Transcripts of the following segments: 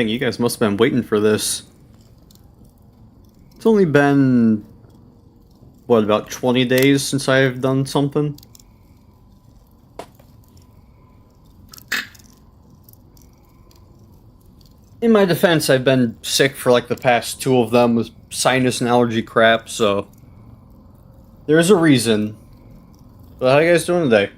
thing. You guys must have been waiting for this. It's only been, what, about 20 days since I've done something? In my defense, I've been sick for like the past 2 of them with sinus and allergy crap, so there's a reason. But how you guys doing today?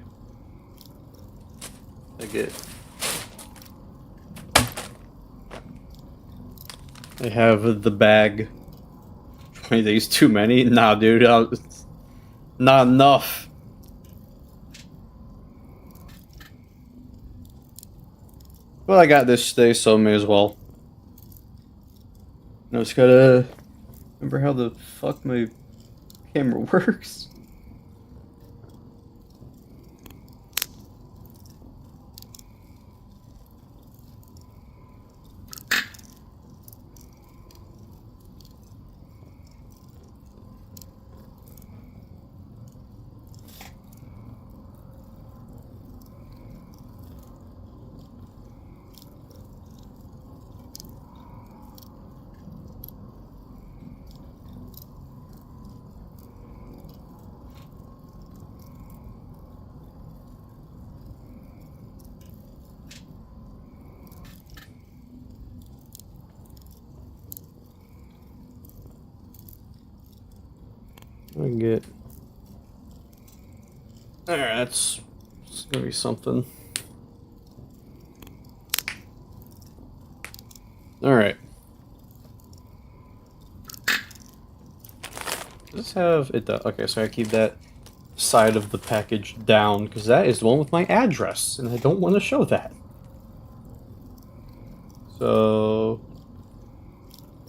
I have the bag. 20 days too many? Nah, dude. Not enough. Well, I got this today, so may as well. I just gotta remember how the fuck my camera works. I can get... Alright, that's gonna be something. Alright. Does this have... It does. Okay, so I keep that side of the package down, because that is the one with my address, and I don't want to show that. So...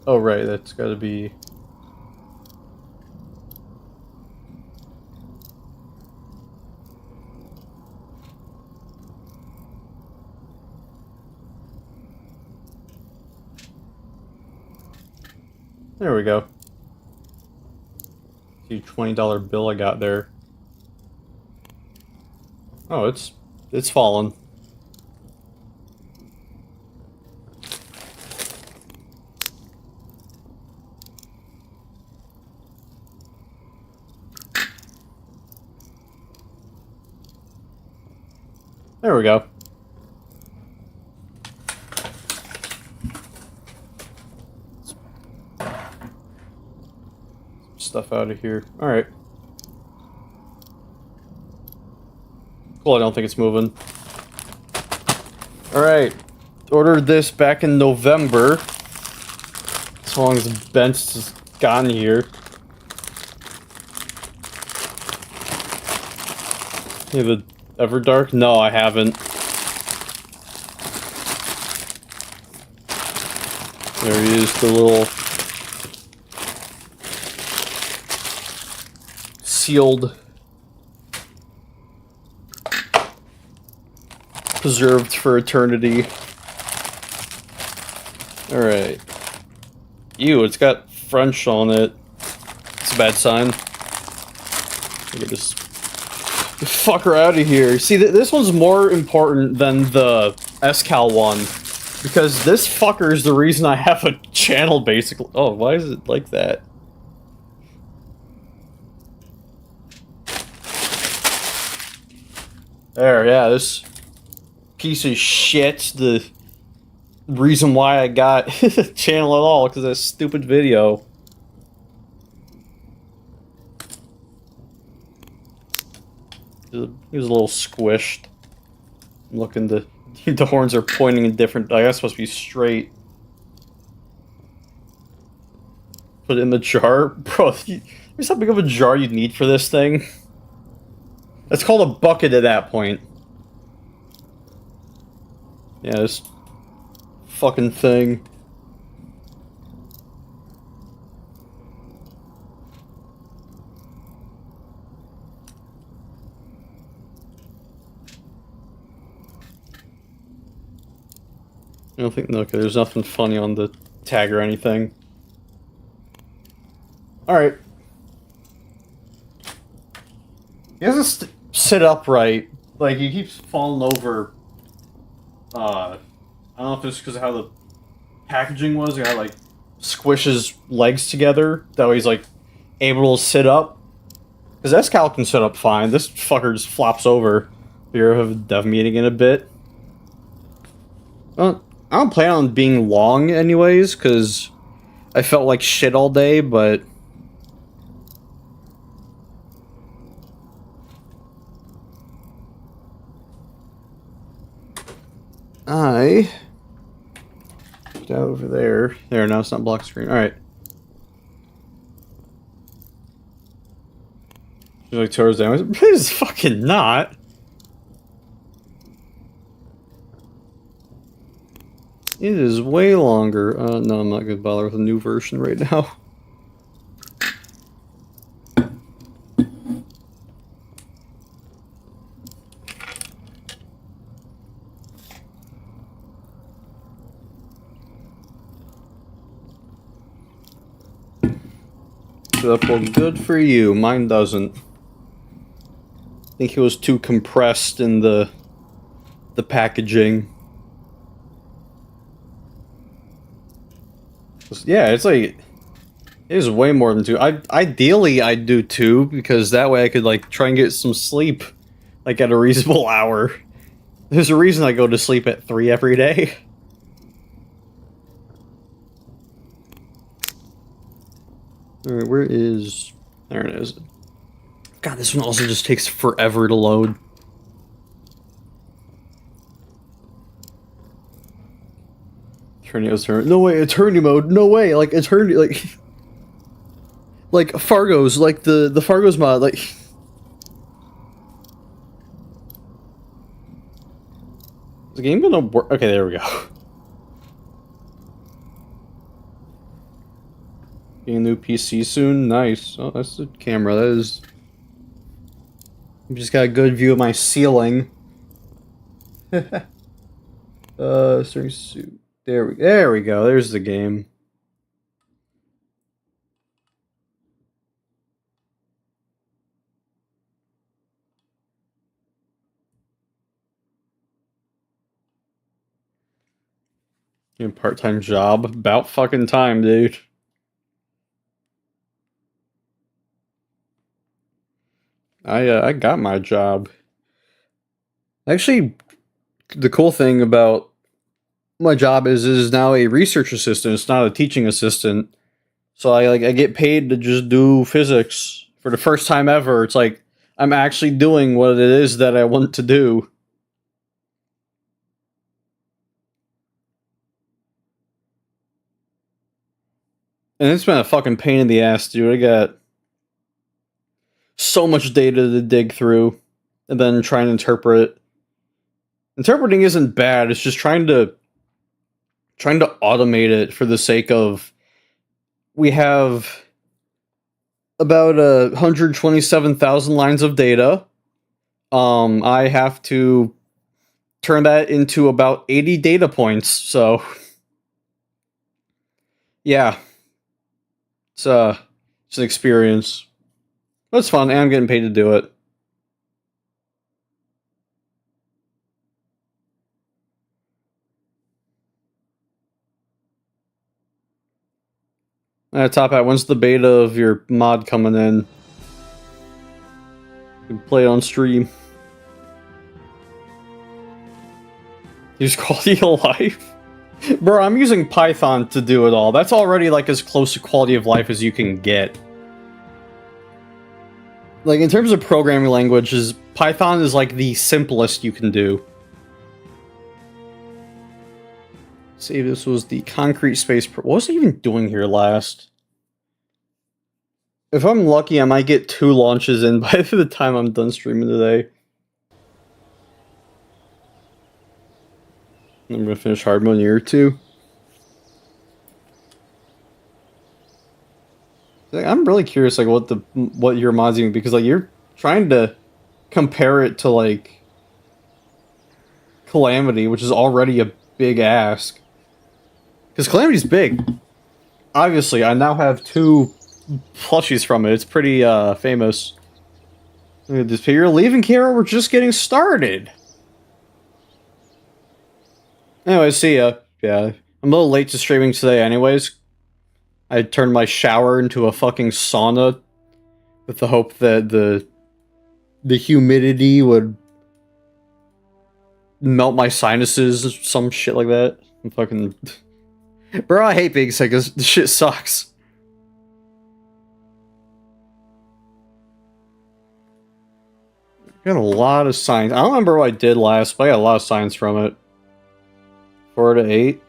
Oh, right, that's gotta be... There we go. See, $20 bill I got there. Oh, it's fallen. There we go. Stuff out of here. Alright. Cool, I don't think it's moving. Alright. Ordered this back in November. As long as Bent's has gotten here. You have the Everdark? No, I haven't. There he is, the little... sealed, preserved for eternity. Alright. Ew, it's got French on it. It's a bad sign. I can just fuck her out of here. See, this one's more important than the Escal one. Because this fucker is the reason I have a channel, basically. Oh, why is it like that? There, yeah, this piece of shit's the reason why I got a channel at all, because of that stupid video. He was a little squished. I'm looking to... The horns are pointing in different... I guess supposed to be straight. Put it in the jar? Bro, here's how big of a jar you'd need for this thing. That's called a bucket at that point. Yeah, this fucking thing. I don't think... Okay, there's nothing funny on the tag or anything. Alright. He doesn't sit upright. Like, he keeps falling over. I don't know if it's because of how the packaging was. I gotta like squish his legs together. That way he's like able to sit up. Because Escal can sit up fine. This fucker just flops over. Fear of a dev meeting in a bit. Well, I don't plan on being long anyways, because I felt like shit all day, but... Put that over there. There, now it's not block screen. Alright. She's like, towards down. Please fucking not. It is way longer. No, I'm not gonna bother with a new version right now. Well, good for you. Mine doesn't. I think it was too compressed in the packaging. Yeah, it's like it is way more than 2. Ideally I'd do 2 because that way I could like try and get some sleep like at a reasonable hour. There's a reason I go to sleep at 3 every day. Alright, where is... There it is. God, this one also just takes forever to load. Eternio's turn. No way, Eternity mode. No way, like Eternity, like... like Fargo's, like the Fargo's mod, like... Is the game gonna work? Okay, there we go. Getting a new PC soon? Nice. Oh, that's the camera. That is... I've just got a good view of my ceiling. Starting suit. There we go. There's the game. You have a part-time job? About fucking time, dude. I got my job. Actually, the cool thing about my job is now a research assistant. It's not a teaching assistant. So I get paid to just do physics for the first time ever. It's like I'm actually doing what it is that I want to do. And it's been a fucking pain in the ass, dude. I got so much data to dig through and then try and interpret it. Interpreting isn't bad, it's just trying to automate it for the sake of we have about 127,000 lines of data. I have to turn that into about 80 data points, so yeah. It's an experience. But it's fun, and I'm getting paid to do it. Top Hat, when's the beta of your mod coming in? You can play it on stream. Use quality of life? Bro, I'm using Python to do it all. That's already like as close to quality of life as you can get. Like, in terms of programming languages, Python is like the simplest you can do. See, this was the concrete space. What was I even doing here last? If I'm lucky, I might get 2 launches in by the time I'm done streaming today. I'm gonna finish hard mode in a year or 2. Like, I'm really curious, like, what your mod's doing, because like you're trying to compare it to like Calamity, which is already a big ask. Because Calamity's big. Obviously, I now have 2 plushies from it. It's pretty famous. Look at this. You're leaving, Kara? We're just getting started. Anyway, see ya. Yeah, I'm a little late to streaming today anyways. I turned my shower into a fucking sauna with the hope that the humidity would melt my sinuses, some shit like that. I'm fucking... Bro, I hate being sick, this shit sucks. Got a lot of signs. I don't remember what I did last, but I got a lot of signs from it. 4 to 8.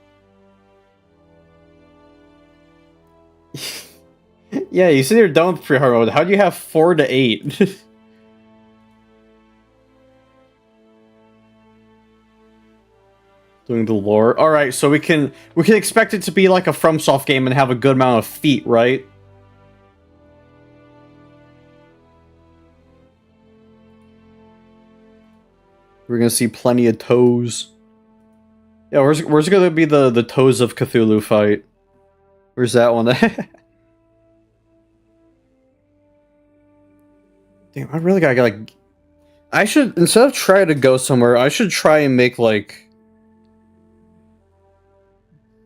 Yeah, you said you're done with pre-hard mode. How do you have 4 to 8? Doing the lore. Alright, so we can expect it to be like a FromSoft game and have a good amount of feet, right? We're gonna see plenty of toes. Yeah, where's gonna be the Toes of Cthulhu fight? Where's that one? Damn, I really gotta like... I should, instead of trying to go somewhere, I should try and make like...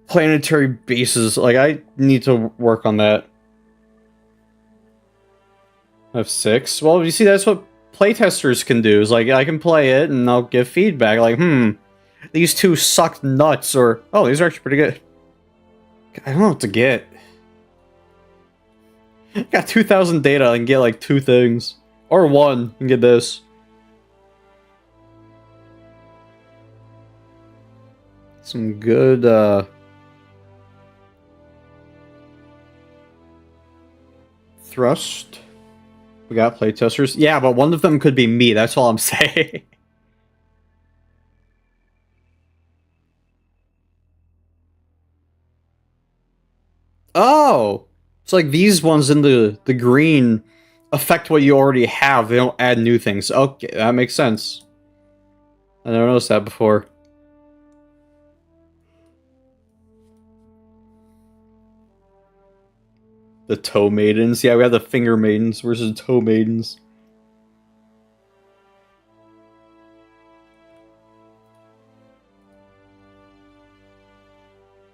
planetary bases. Like, I need to work on that. I have 6? Well, you see, that's what playtesters can do. Is like, I can play it and I'll give feedback. Like, these two sucked nuts, or, oh, these are actually pretty good. I don't know what to get. I got 2,000 data and get like 2 things. Or 1 and get this. Some good, thrust. We got playtesters. Yeah, but one of them could be me. That's all I'm saying. Oh! It's like these ones in the green affect what you already have. They don't add new things. Okay, that makes sense. I never noticed that before. The toe maidens. Yeah, we have the finger maidens versus toe maidens.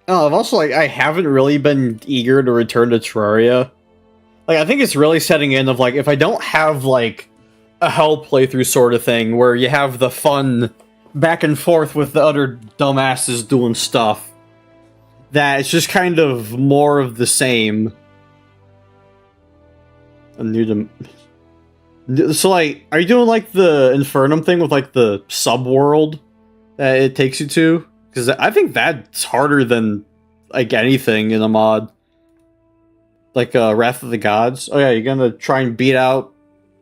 Oh, I've also, like, I haven't really been eager to return to Terraria. Like, I think it's really setting in of, like, if I don't have, like, a hell playthrough sort of thing, where you have the fun back and forth with the other dumbasses doing stuff, that it's just kind of more of the same. A new So, like, are you doing, like, the Infernum thing with, like, the subworld that it takes you to? Because I think that's harder than, like, anything in a mod. Like, Wrath of the Gods. Oh yeah, you're gonna try and beat out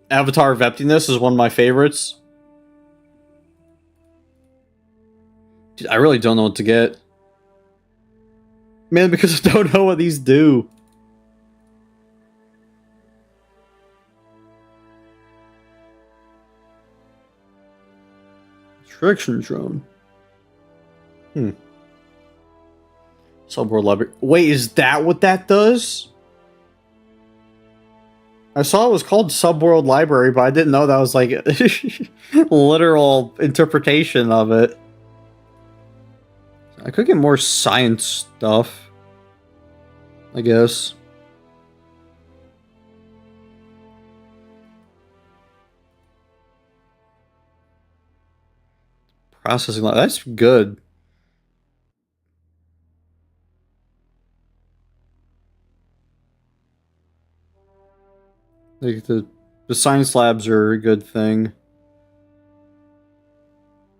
Avatar of Emptiness is one of my favorites. Dude, I really don't know what to get. Man, because I don't know what these do. Extraction drone. Subworld library. Wait, is that what that does? I saw it was called Subworld Library, but I didn't know that was like a literal interpretation of it. I could get more science stuff, I guess. Processing, that's good. Like the science labs are a good thing.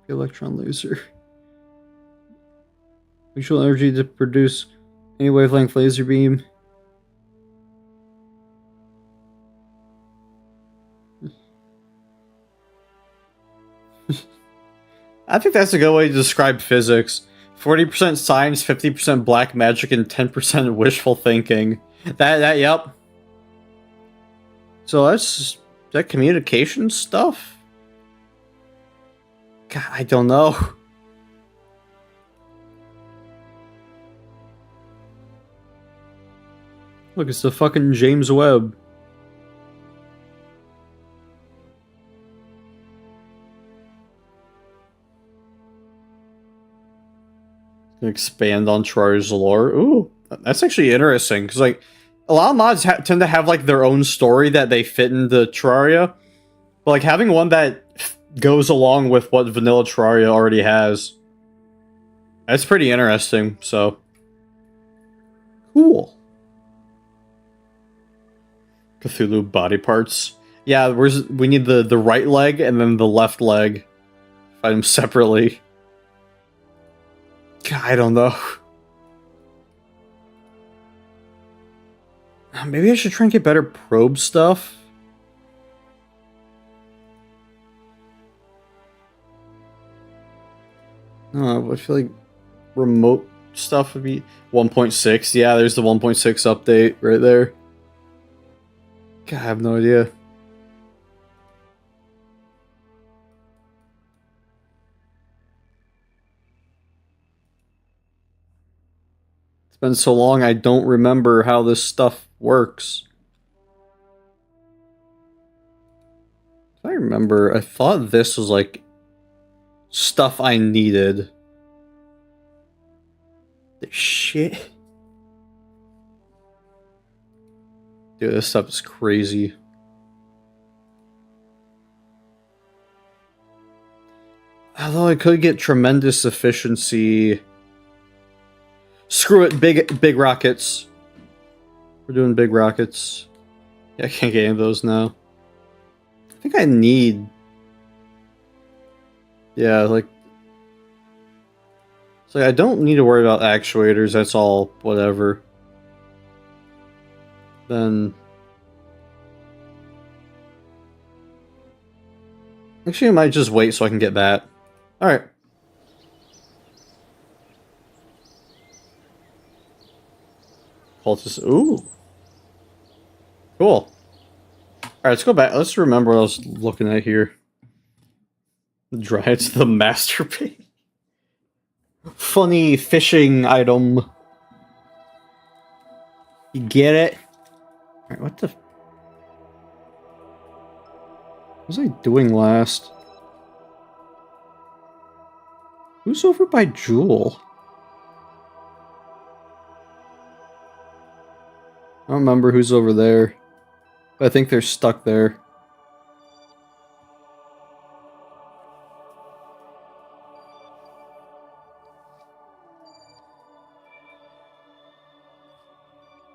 The electron laser. Visual energy to produce any wavelength laser beam. I think that's a good way to describe physics. 40% science, 50% black magic, and 10% wishful thinking. Yep. So that's that communication stuff? God, I don't know. Look, it's the fucking James Webb. Expand on Terraria's lore. Ooh, that's actually interesting because like a lot of mods tend to have like their own story that they fit into Terraria, but like having one that goes along with what vanilla Terraria already has, that's pretty interesting. So cool. Cthulhu body parts. Yeah, we need the right leg and then the left leg. Fight them separately. God, I don't know. Maybe I should try and get better probe stuff. I feel like remote stuff would be 1.6. Yeah, there's the 1.6 update right there. God, I have no idea. It's been so long, I don't remember how this stuff works. If I remember, I thought this was like stuff I needed. The shit. Dude, this stuff is crazy. Although I could get tremendous efficiency. Screw it, big rockets. We're doing big rockets. Yeah, I can't get any of those now. I think I need... Yeah, like... So I don't need to worry about actuators, that's all whatever. Then... Actually, I might just wait so I can get that. Alright. Cultist. Ooh. Cool. Alright, let's go back. Let's remember what I was looking at here. It's the masterpiece. Funny fishing item. You get it? Alright, what the... What was I doing last? Who's over by Jewel? I don't remember who's over there. But I think they're stuck there.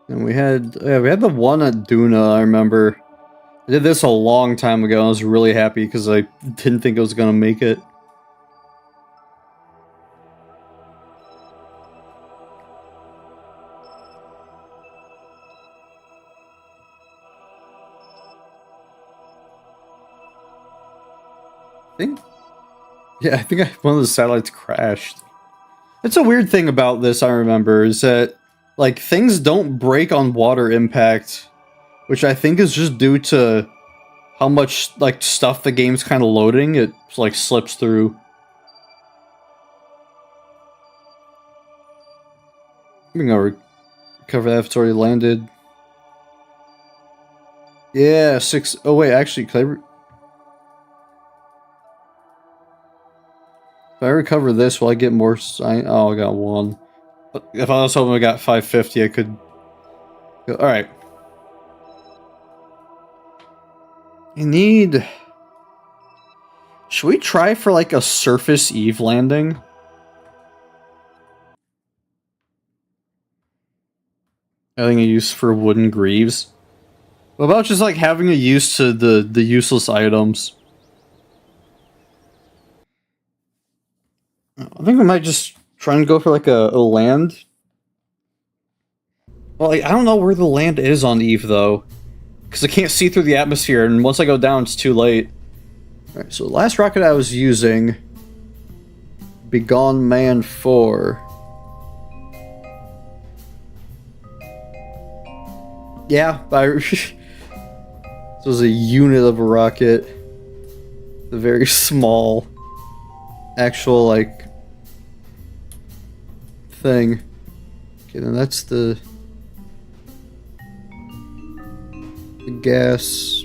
And we had the one at Duna, I remember. I did this a long time ago, and I was really happy because I didn't think I was gonna make it. I think one of the satellites crashed. It's a weird thing about this, I remember, is that like things don't break on water impact, which I think is just due to how much like stuff the game's kind of loading. It like slips through. I'm gonna recover that if it's already landed. Yeah, 6. Oh wait, actually, could if I recover this, will I get more sign? Oh, I got 1. But if I was hoping I got 550, I could... Alright. I need... Should we try for, like, a surface Eve landing? Having a use for wooden greaves? What about just, like, having a use to the useless items? I think I might just try and go for like a land. Well, like, I don't know where the land is on Eve though, because I can't see through the atmosphere, and once I go down, it's too late. Alright, so the last rocket I was using, Begone Man 4. Yeah, this was a unit of a rocket. A very small, actual, like, thing. Okay, then that's the gas.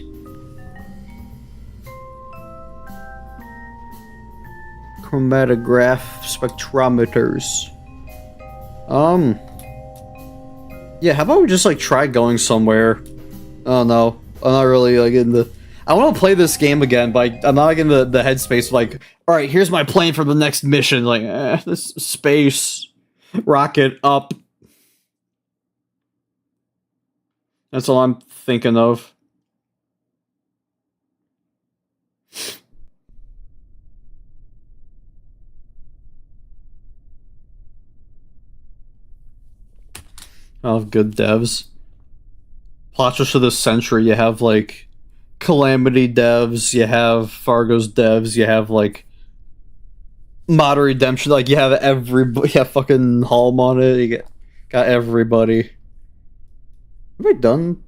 Chromatograph spectrometers. Um, yeah, how about we just, like, try going somewhere? Oh, no. I'm not really, like, in the... I want to play this game again, but I'm not, like, in the headspace, like, alright, here's my plan for the next mission. Like, this space rocket up. That's all I'm thinking of. Oh, good devs. Plotters of the Century, you have, like, Calamity devs, you have Fargo's devs, you have, like, Mod Redemption, like, you have everybody, you have fucking Halm on it, you got everybody. Have I done?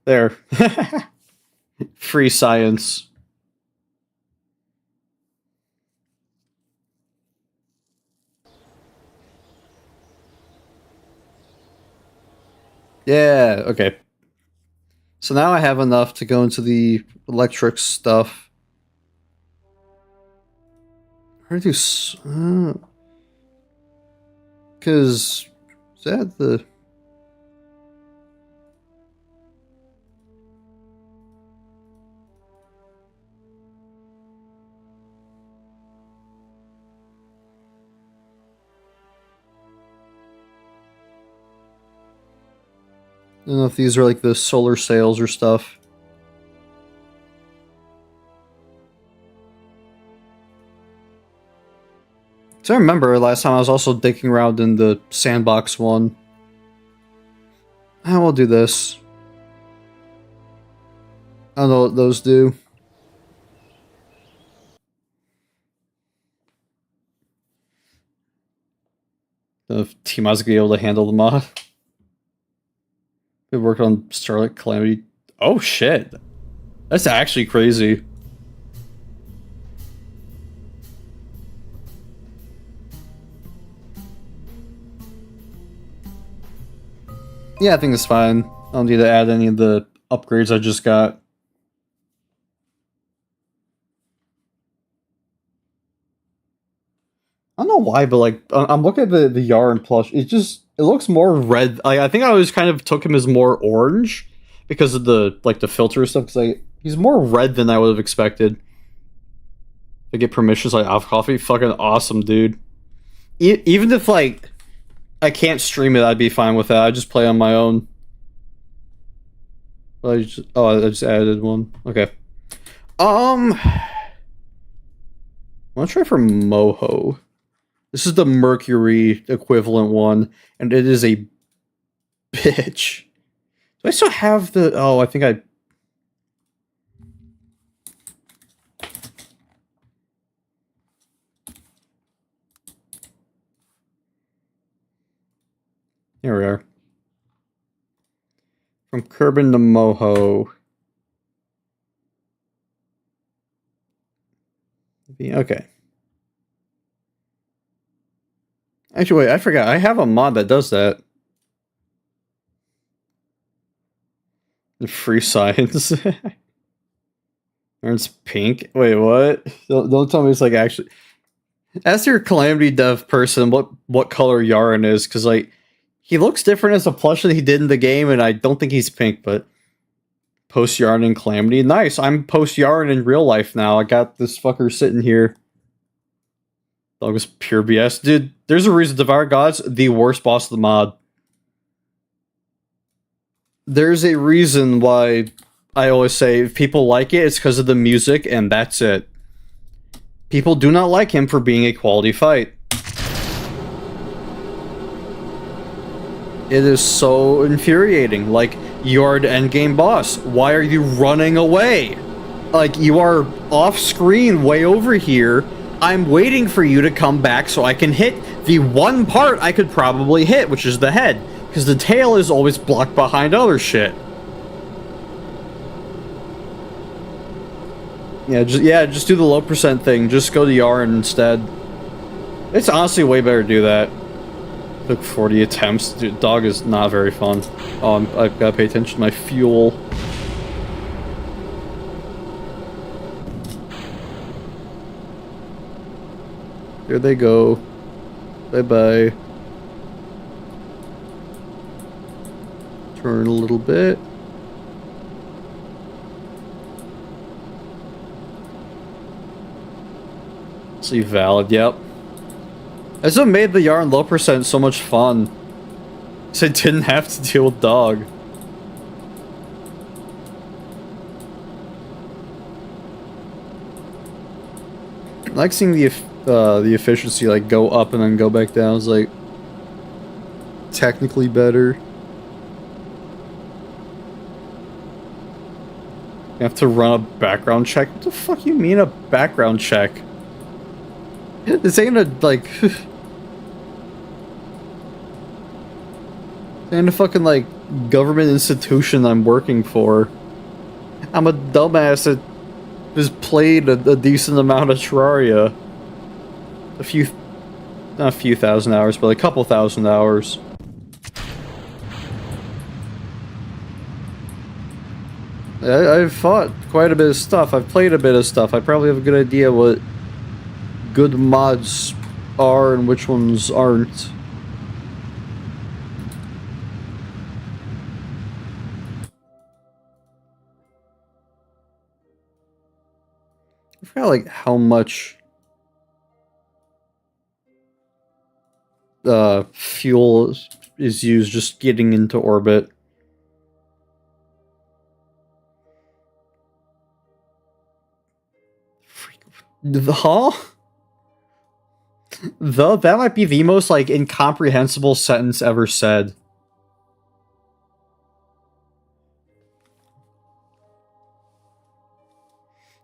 There. Free science. Yeah, okay. So now I have enough to go into the electric stuff. How do you... Because... Is that the... I don't know if these are like the solar sails or stuff. So I remember last time I was also digging around in the sandbox one. I will do this. I don't know what those do. If T-Mod's gonna be able to handle the mod. We worked on Starlight Calamity. Oh shit. That's actually crazy. Yeah, I think it's fine. I don't need to add any of the upgrades I just got. I don't know why, but like I'm looking at the Yharon plush. It looks more red. I think I always kind of took him as more orange because of the like the filter stuff. Because he's more red than I would have expected. If I get permissions like off coffee, fucking awesome, dude. Even if like I can't stream it, I'd be fine with that. I just play on my own. I just added one. Okay. I want to try for Moho. This is the Mercury equivalent one, and it is a bitch. Do I still have the... Oh, I think I... Here we are. From Kerbin to Moho. Okay. Actually, wait, I forgot. I have a mod that does that. Free science. It's pink. Wait, what? Don't tell me it's like actually... Ask your Calamity dev person what color Yharon is, because like he looks different as a plush than he did in the game, and I don't think he's pink, but post Yharon and Calamity. Nice, I'm post Yharon in real life now. I got this fucker sitting here. That was pure BS. Dude, there's a reason Devour God's the worst boss of the mod. There's a reason why I always say if people like it, it's because of the music, and that's it. People do not like him for being a quality fight. It is so infuriating. Like, you're the endgame boss. Why are you running away? Like, you are off screen way over here. I'm waiting for you to come back so I can hit the one part I could probably hit, which is the head. Because the tail is always blocked behind other shit. Yeah, just do the low percent thing. Just go to Yharon instead. It's honestly way better to do that. Took 40 attempts. Dude, dog is not very fun. Oh, I've got to pay attention to my fuel. There they go. Bye-bye. Turn a little bit. See, valid, yep. That's what made the Yharon low percent so much fun. So I didn't have to deal with dog. I like seeing the efficiency like go up and then go back down. It's like technically better. You have to run a background check. What the fuck you mean a background check? This ain't a like. This ain't a fucking like government institution I'm working for. I'm a dumbass that has played a decent amount of Terraria. Not a few thousand hours, but a couple thousand hours. I've fought quite a bit of stuff. I've played a bit of stuff. I probably have a good idea what good mods are and which ones aren't. I forgot like how much fuel is used just getting into orbit. Huh? That might be the most like incomprehensible sentence ever said.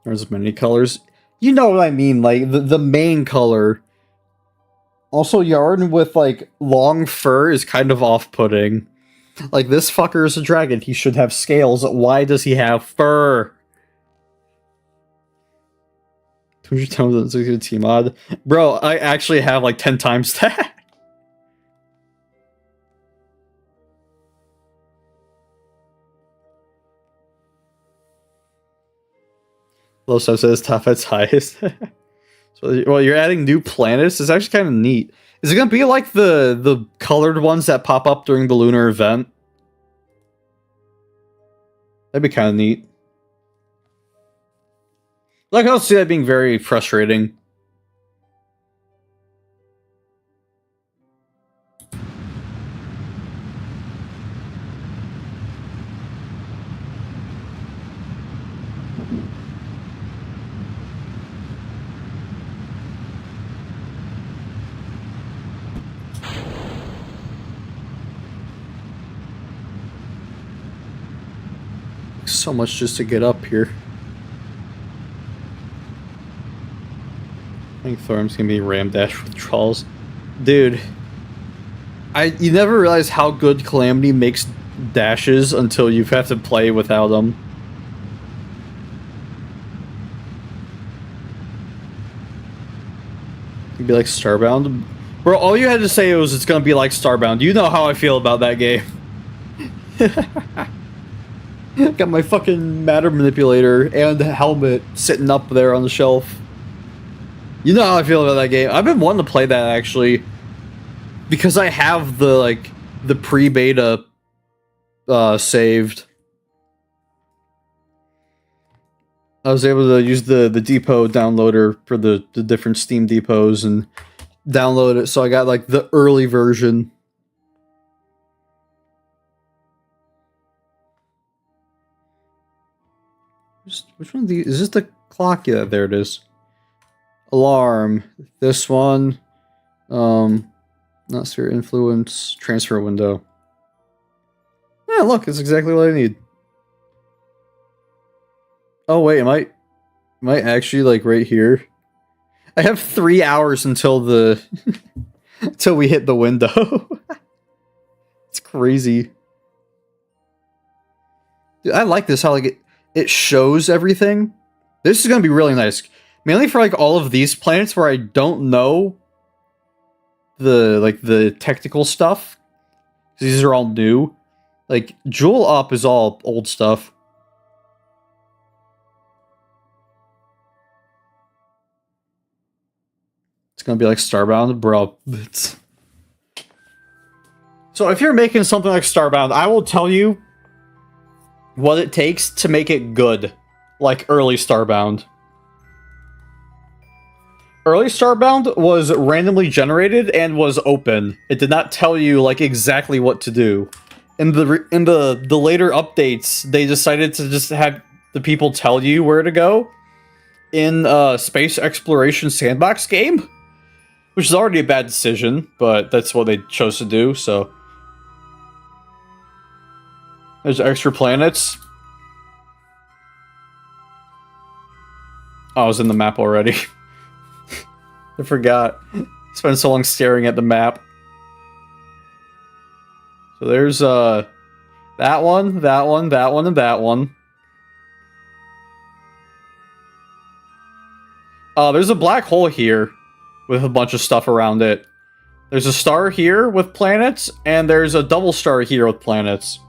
There's many colors. You know what I mean, like the main color. Also, Yharon with like long fur is kind of off-putting. Like this fucker is a dragon. He should have scales. Why does he have fur? 200 times that's a good team mod. Bro, I actually have like 10 times that. Low stuff says top at highest. So, well, you're adding new planets. It's actually kind of neat. Is it gonna be like the colored ones that pop up during the lunar event? That'd be kind of neat. Like, I don't see that being very frustrating. So much just to get up here. I think Thorm's gonna be ram dash with trolls. Dude. You never realize how good Calamity makes dashes until you have to play without them. It'd be like Starbound. Bro, all you had to say was it's gonna be like Starbound. You know how I feel about that game. Got my fucking matter manipulator and helmet sitting up there on the shelf. You know how I feel about that game. I've been wanting to play that actually, because I have the pre-beta saved. I was able to use the depot downloader for the different Steam depots and download it, so I got like the early version. Which one of these? Is this the clock? Yeah, there it is. Alarm. This one. Not sphere influence. Transfer window. Yeah, look, it's exactly what I need. Oh wait, am I actually like right here? I have 3 hours until the until we hit the window. It's crazy. Dude, I like this how like it shows everything. This is gonna be really nice. Mainly for like all of these planets where I don't know the technical stuff. These are all new. Like Jewel Up is all old stuff. It's gonna be like Starbound, bro. So if you're making something like Starbound, I will tell you what it takes to make it good, like early Starbound. Early Starbound was randomly generated and was open. It did not tell you like exactly what to do. In the later updates, they decided to just have the people tell you where to go in a space exploration sandbox game, which is already a bad decision, but that's what they chose to do. So there's extra planets. Oh, I was in the map already. I forgot. Spent so long staring at the map. So there's that one, that one, that one, and that one. There's a black hole here with a bunch of stuff around it. There's a star here with planets, and there's a double star here with planets.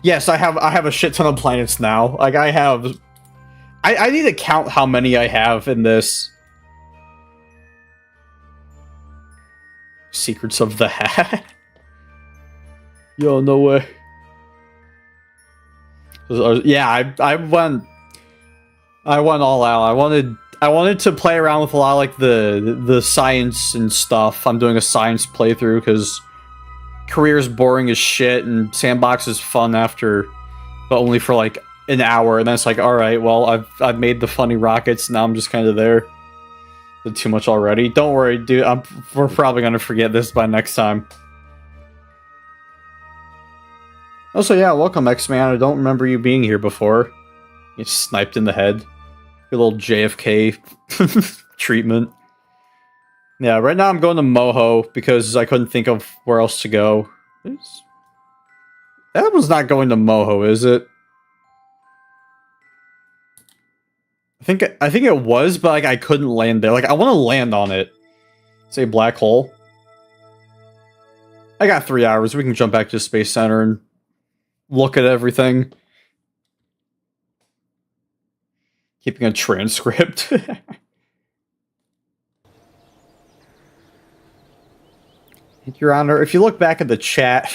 Yes, I have a shit ton of planets now. Like I need to count how many I have in this. Secrets of the Hat? Yo, no way. Yeah, I went all out. I wanted to play around with a lot of like the science and stuff. I'm doing a science playthrough because career is boring as shit and sandbox is fun after, but only for like an hour, and then it's like, all right, well, I've made the funny rockets. Now I'm just kind of there. Did too much already. Don't worry, dude. We're probably gonna forget this by next time. Also, yeah, welcome, X-Man. I don't remember you being here before. You sniped in the head. Your little JFK treatment. Yeah, right now I'm going to Moho because I couldn't think of where else to go. That was not going to Moho, is it? I think it was, but like I couldn't land there. Like I want to land on it. Say black hole. I got 3 hours. We can jump back to Space Center and look at everything. Keeping a transcript. Your Honor, if you look back at the chat,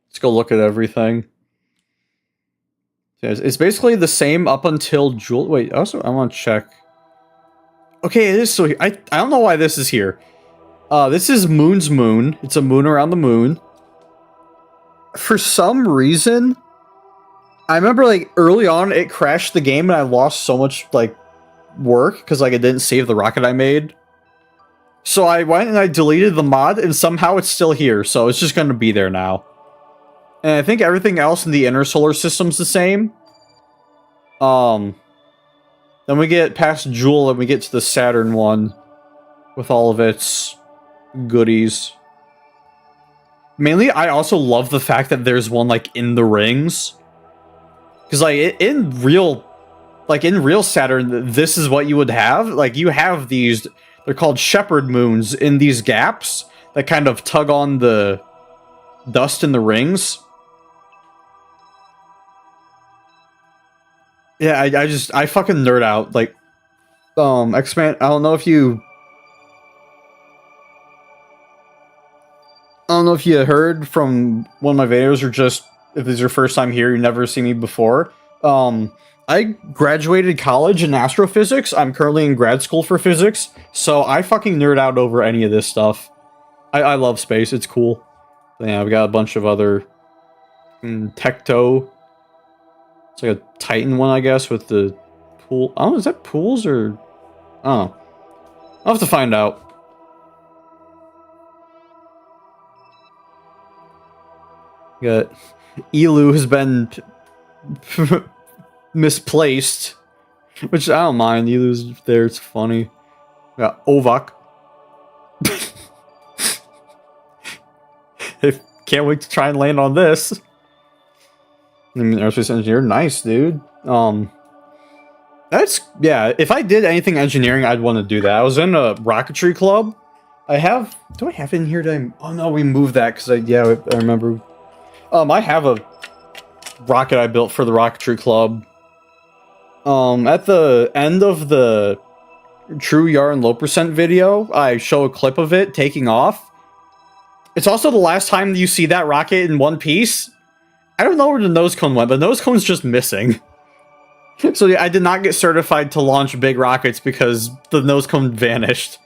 let's go look at everything. It's basically the same up until Jewel. Wait, also I want to check. Okay, it is so. I don't know why this is here. This is Moon's moon. It's a moon around the moon. For some reason, I remember like early on it crashed the game and I lost so much like work because like it didn't save the rocket I made. So I went and I deleted the mod and somehow it's still here. So it's just going to be there now. And I think everything else in the inner solar system's the same. Then we get past Jewel and we get to the Saturn one with all of its goodies. Mainly, I also love the fact that there's one like in the rings. Because like in real Saturn, this is what you would have. Like you have these, they're called shepherd moons in these gaps that kind of tug on the dust in the rings. Yeah, I fucking nerd out. Like, X-Man, I don't know if you heard from one of my videos or just if this is your first time here, you've never seen me before. I graduated college in astrophysics. I'm currently in grad school for physics, so I fucking nerd out over any of this stuff. I love space. It's cool. Yeah, we got a bunch of other Tecto. It's like a Titan one, I guess, with the pool. I don't know, is that pools or... I don't know. I'll have to find out. Got... Elu has been... misplaced. Which, I don't mind. Elu's there, it's funny. We got Ovak. Can't wait to try and land on this. I mean, aerospace engineer, nice, dude. That's, yeah, if I did anything engineering, I'd want to do that. I was in a rocketry club. Do I have it in here? Oh no, we moved that because I remember. I have a rocket I built for the rocketry club. At the end of the True Yharon low percent video, I show a clip of it taking off. It's also the last time you see that rocket in one piece. I don't know where the nose cone went. The nose cone's just missing. So yeah, I did not get certified to launch big rockets because the nose cone vanished.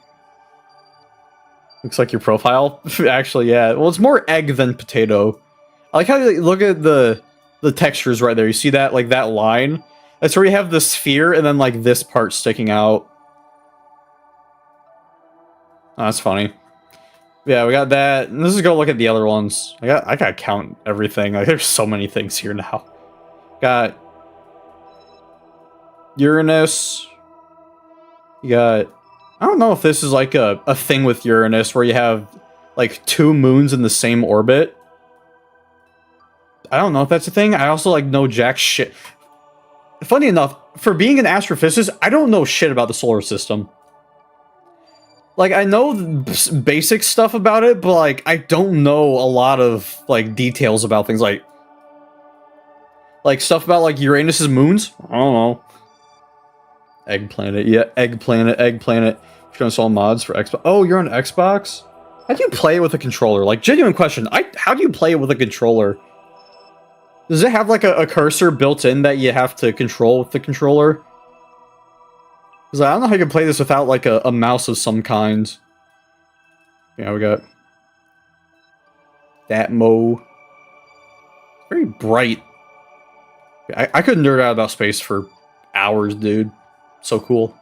Looks like your profile. Actually, yeah. Well, it's more egg than potato. I like how you look at the textures right there. You see that, like, that line? That's where you have the sphere and then, like, this part sticking out. Oh, that's funny. Yeah, we got that. Let's just go look at the other ones. I gotta count everything. Like, there's so many things here now. Got Uranus. You got... I don't know if this is like a thing with Uranus where you have like 2 moons in the same orbit. I don't know if that's a thing. I also like know jack shit. Funny enough, for being an astrophysicist, I don't know shit about the solar system. Like, I know basic stuff about it, but like I don't know a lot of like details about things like stuff about like Uranus's moons. I don't know. Egg planet, yeah, egg planet, egg planet. Trying to install mods for Xbox. Oh, you're on Xbox? How do you play it with a controller? Like, genuine question. How do you play it with a controller? Does it have like a cursor built in that you have to control with the controller? Because I don't know how you can play this without like a mouse of some kind. Yeah, we got that mo. Very bright. I could nerd out about space for hours, dude. So cool.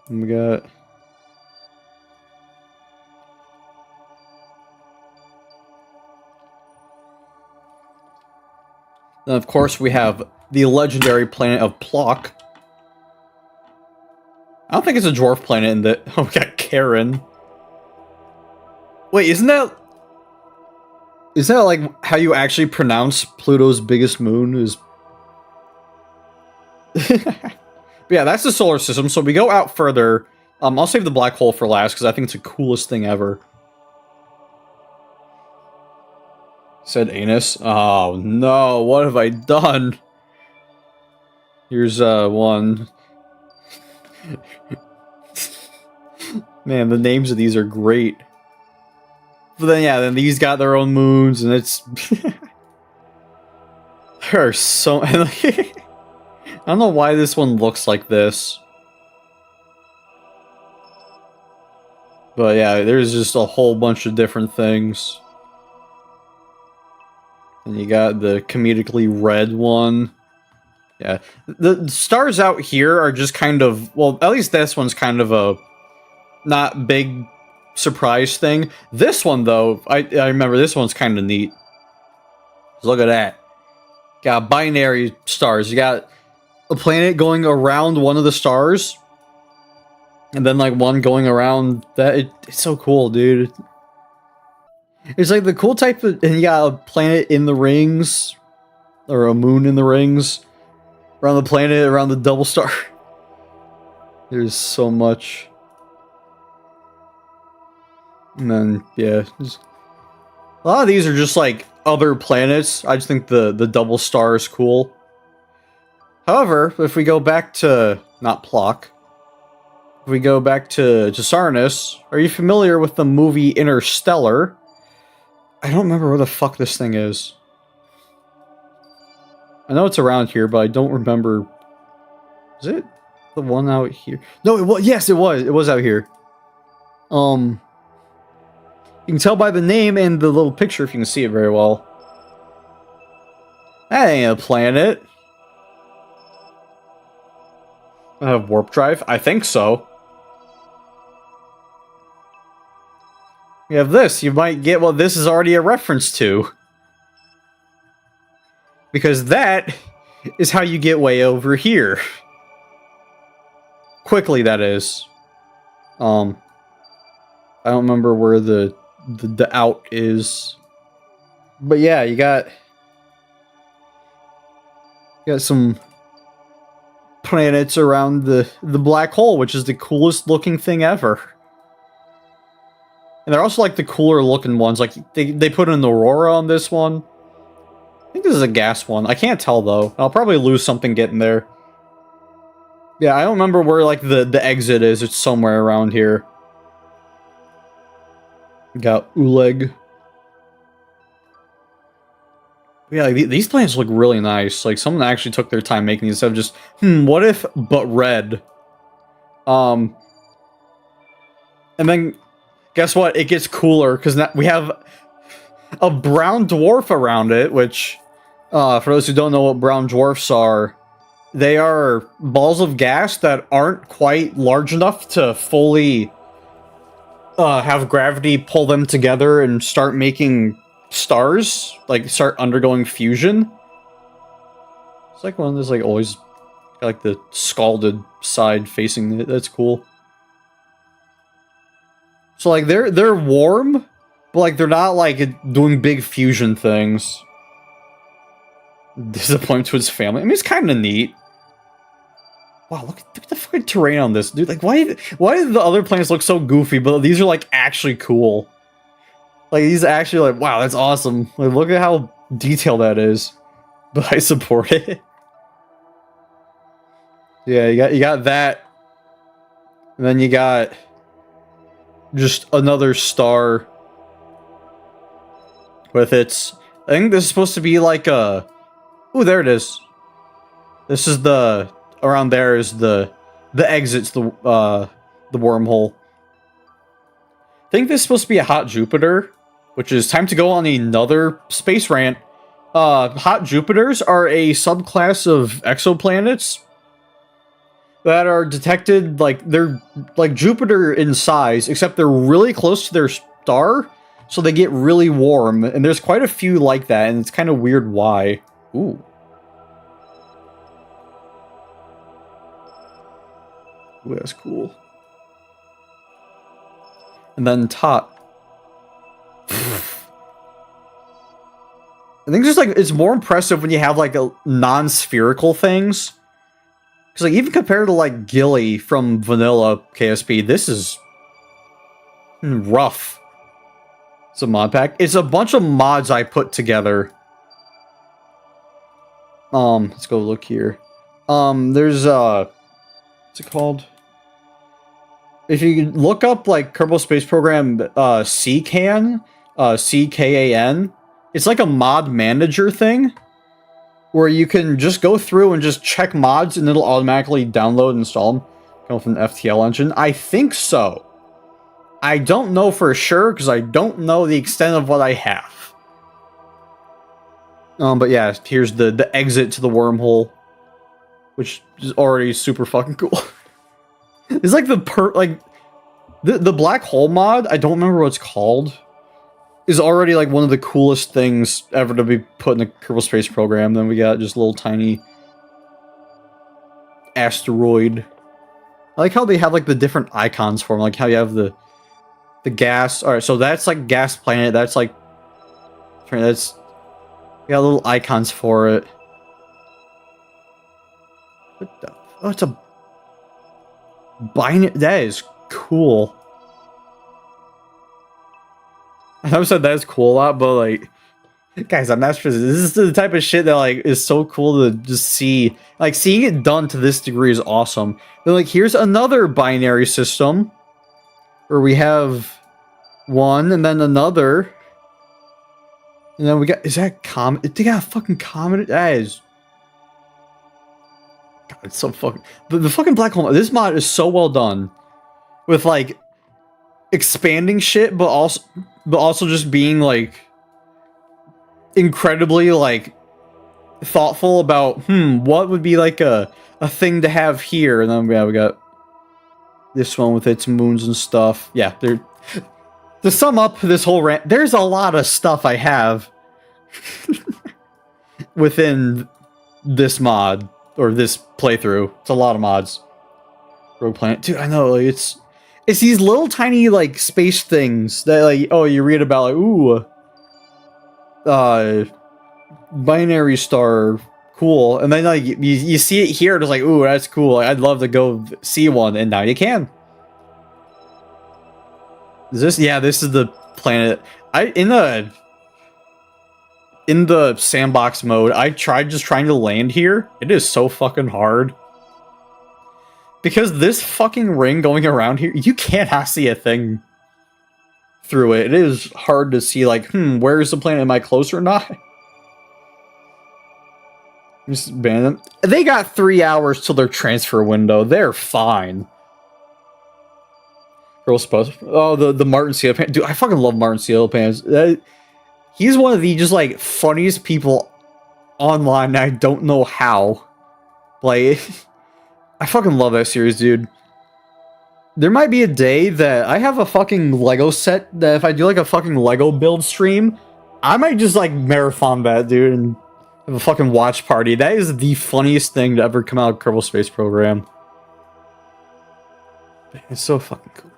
And we got... Then, of course, we have the legendary planet of Plock. I don't think it's a dwarf planet in the... Oh, we got Karen. Wait, isn't that... Is that, like, how you actually pronounce Pluto's biggest moon? Is... But yeah, that's the solar system. So we go out further. I'll save the black hole for last because I think it's the coolest thing ever. Said anus. Oh no, what have I done? Here's one. Man, the names of these are great. But then yeah, then these got their own moons, and it's there are so I don't know why this one looks like this. But yeah, there's just a whole bunch of different things. And you got the comedically red one. Yeah. The stars out here are just kind of... Well, at least this one's kind of a not big surprise thing. This one, though, I remember this one's kind of neat. Look at that. Got binary stars. You got a planet going around one of the stars, and then like one going around that. It's so cool, dude. It's like the cool type of, and you got a planet in the rings, or a moon in the rings, around the planet, around the double star. There's so much. And then, yeah, a lot of these are just like other planets. I just think the double star is cool. However, if we go back to, not Plock, if we go back to Sarnus, are you familiar with the movie Interstellar? I don't remember where the fuck this thing is. I know it's around here, but I don't remember. Is it the one out here? No, it was. Yes, it was. It was out here. You can tell by the name and the little picture if you can see it very well. That ain't a planet. I have warp drive? I think so. We have this. You might get what this is already a reference to. Because that is how you get way over here. Quickly, that is. I don't remember where the out is. But yeah, you got some planets around the black hole, which is the coolest looking thing ever. And they're also like the cooler looking ones. Like they put an aurora on this one. think this is a gas one. I can't tell though. I'll probably lose something getting there. Yeah, I don't remember where like the exit is. It's somewhere around here. Got Oleg. Yeah, like, these plants look really nice. Like someone actually took their time making these instead of just, what if but red? And then guess what? It gets cooler because now we have a brown dwarf around it, which for those who don't know what brown dwarfs are, they are balls of gas that aren't quite large enough to fully have gravity pull them together and start making stars, like start undergoing fusion. It's like one of those, like, always got like the scalded side facing it. That's cool. So like they're warm, but like they're not like doing big fusion things. Disappointment to his family. I mean, it's kind of neat. Wow, look at the fucking terrain on this, dude. Like, why do the other planets look so goofy, but these are like actually cool? Like, these are actually like, wow, that's awesome. Like, look at how detailed that is. But I support it. Yeah, you got that. And then you got just another star with its, I think this is supposed to be like a, ooh, there it is. This is the, around there is the exits, the wormhole. I think this is supposed to be a hot Jupiter, which is time to go on another space rant. Hot Jupiters are a subclass of exoplanets that are detected, like, they're like Jupiter in size, except they're really close to their star, so they get really warm, and there's quite a few like that, and it's kind of weird why. Ooh. Ooh, that's cool. And then Tot. I think just like it's more impressive when you have like a non-spherical things. Because like even compared to like Gilly from Vanilla KSP, this is rough. It's a mod pack. It's a bunch of mods I put together. Let's go look here. There's what's it called? If you look up like Kerbal Space Program CKAN, CKAN, it's like a mod manager thing where you can just go through and just check mods and it'll automatically download and install them. Come from the FTL engine. I think so. I don't know for sure because I don't know the extent of what I have. But yeah, here's the exit to the wormhole, which is already super fucking cool. It's like the black hole mod, I don't remember what it's called, is already like one of the coolest things ever to be put in a Kerbal Space Program. Then we got just a little tiny asteroid. I like how they have like the different icons for them, like how you have the gas. Alright, so that's like gas planet, that's like, that's, we got little icons for it. What the, oh, it's a binary, that is cool. I never said that's cool a lot, but like, guys, I'm not sure. This is the type of shit that like is so cool to just see. Like seeing it done to this degree is awesome. Then like here's another binary system where we have one and then another, and then we got, is that comet? They got a fucking comet. That is, God, it's so fucking. The fucking black hole. This mod is so well done with like expanding shit, but also just being like incredibly like thoughtful about what would be like a thing to have here. And then yeah, we got this one with its moons and stuff. Yeah, there, to sum up this whole rant, there's a lot of stuff I have within this mod or this playthrough. It's a lot of mods. Rogue Planet, dude, I know, like it's these little tiny like space things that like, oh, you read about like, ooh, binary star, cool, and then like you see it here, it's like, ooh, that's cool. Like, I'd love to go see one, and now you can. Is this? Yeah, this is the planet. in the sandbox mode, I tried just trying to land here. It is so fucking hard. Because this fucking ring going around here, you cannot see a thing through it. It is hard to see, like, where is the planet? Am I close or not? Just ban them. They got 3 hours till their transfer window. They're fine. Girl's supposed. Oh, the Martin Seal Pan. Dude, I fucking love Martin Seal Pans. He's one of the just like funniest people online. And I don't know how. Like, I fucking love that series, dude. There might be a day that I have a fucking Lego set that if I do like a fucking Lego build stream, I might just like marathon that, dude, and have a fucking watch party. That is the funniest thing to ever come out of Kerbal Space Program. It's so fucking cool.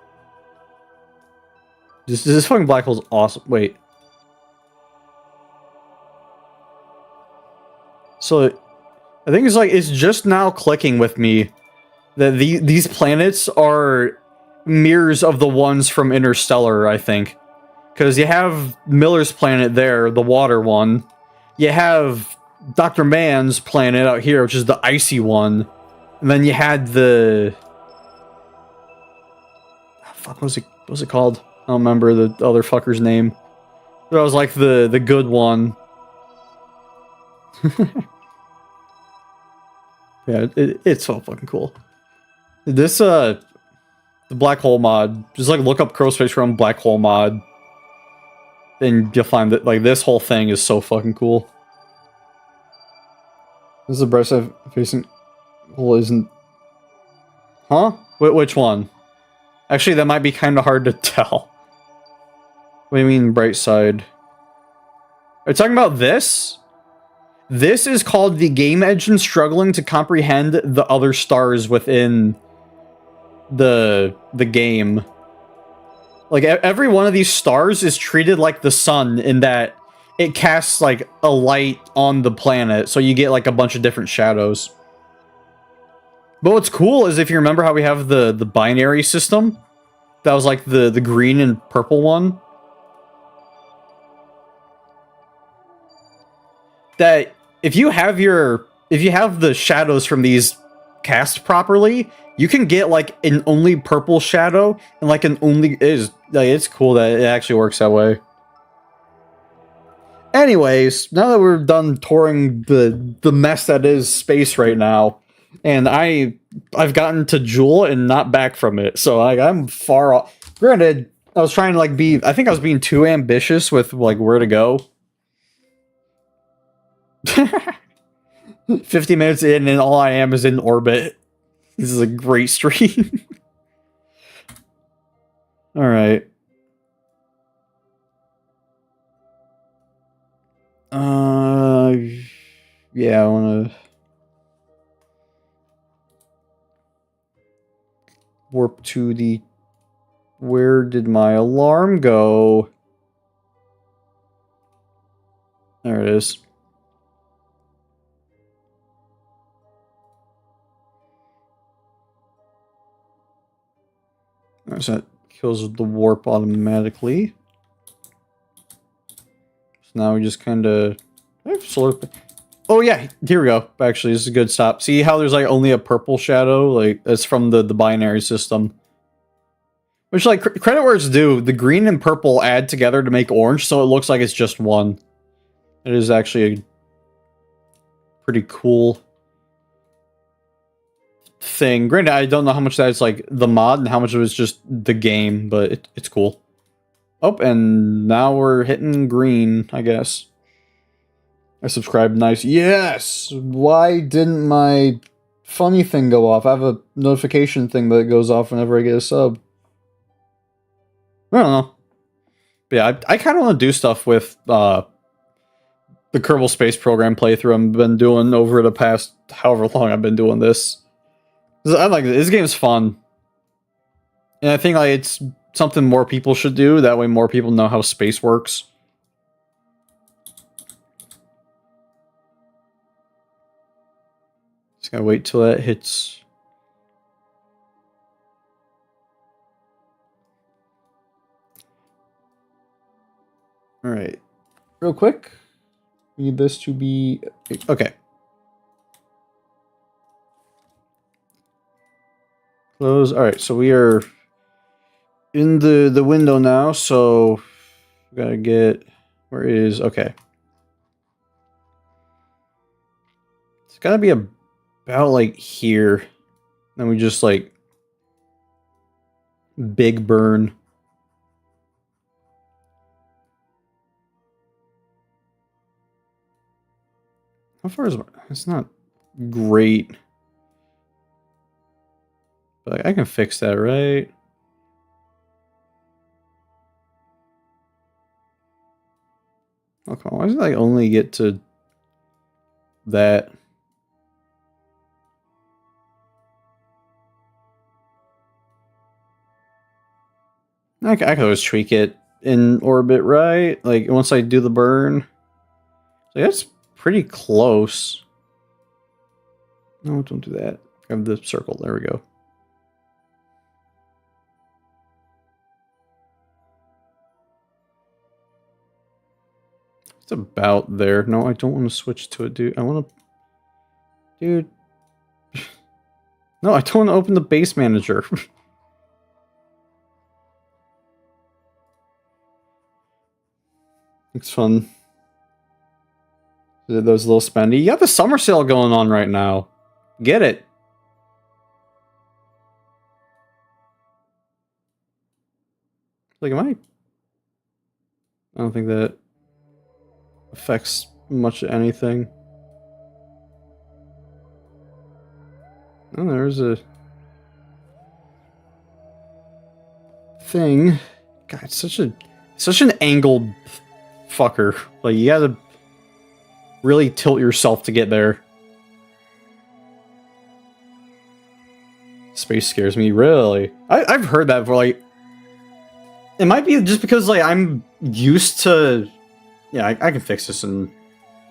This fucking black hole's awesome. Wait. So, I think it's like, it's just now clicking with me that these planets are mirrors of the ones from Interstellar, I think. Because you have Miller's planet there, the water one. You have Dr. Mann's planet out here, which is the icy one. And then you had the... Fuck, what was it called? I don't remember the other fucker's name. That was like the good one. Yeah, it's so fucking cool. This, the black hole mod, just like look up Kerbal Space Program black hole mod. And you'll find that, like, this whole thing is so fucking cool. This is the bright side facing... Well, isn't... Huh? Which one? Actually, that might be kind of hard to tell. What do you mean, bright side? Are you talking about this? This is called the game engine struggling to comprehend the other stars within the game. Like, every one of these stars is treated like the sun in that it casts, like, a light on the planet, so you get, like, a bunch of different shadows. But what's cool is if you remember how we have the binary system, that was, like, the green and purple one. That if you have the shadows from these cast properly, you can get like an only purple shadow and like an only it's cool that it actually works that way. Anyways, now that we're done touring the mess that is space right now, and I've gotten to Jewel and not back from it, so like I'm far off. Granted, I was trying to like I think I was being too ambitious with like where to go. 50 minutes in and all I am is in orbit. This is a great stream. Alright. Yeah, I wanna... warp to the... Where did my alarm go? There it is. So that kills the warp automatically. So now we just kind of... Oh yeah, here we go. Actually, this is a good stop. See how there's like only a purple shadow? Like, that's from the binary system. Which, like, credit where it's due. The green and purple add together to make orange, so it looks like it's just one. It is actually a pretty cool thing. Granted, I don't know how much that is like the mod and how much of it is just the game, but it's cool. Oh, and now we're hitting green, I guess. I subscribed, nice. Yes! Why didn't my funny thing go off? I have a notification thing that goes off whenever I get a sub. I don't know. But yeah, I kind of want to do stuff with the Kerbal Space Program playthrough I've been doing over the past however long I've been doing this. I like this game's fun. And I think like it's something more people should do, that way more people know how space works. Just gotta wait till that hits. Alright. Real quick. Need this to be... Okay. Close. Alright, so we are in the window now, so... We gotta get... Where is... Okay. It's gotta be about, like, here. Then we just, like... Big burn. How far is it? It's not great. But I can fix that, right? Okay, why does it like only get to that? I can always tweak it in orbit, right? Like once I do the burn. So that's pretty close. No, don't do that. Grab the circle. There we go. It's about there. No, I don't want to switch to it, dude. I want to... Dude. No, I don't want to open the base manager. It's fun. Those little spendy. You got the summer sale going on right now. Get it. Like, am I don't think that affects much of anything. Oh, there's a thing. God, it's such an angled fucker. Like, you gotta really tilt yourself to get there. Space scares me, really. I've heard that before, like... It might be just because, like, I'm used to... Yeah, I can fix this in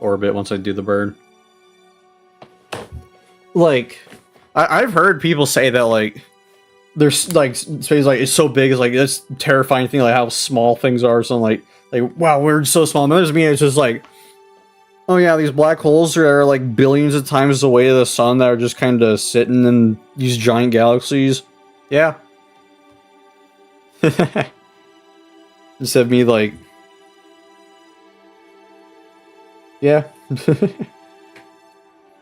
orbit once I do the burn. Like, I've heard people say that, like, there's, like, space, like, it's so big, it's, like, this terrifying thing, like, how small things are, so, like, wow, we're so small. And there's me, it's just, like, oh, yeah, these black holes are, like, billions of times away to the sun that are just kind of sitting in these giant galaxies. Yeah. Instead of me, like... Yeah.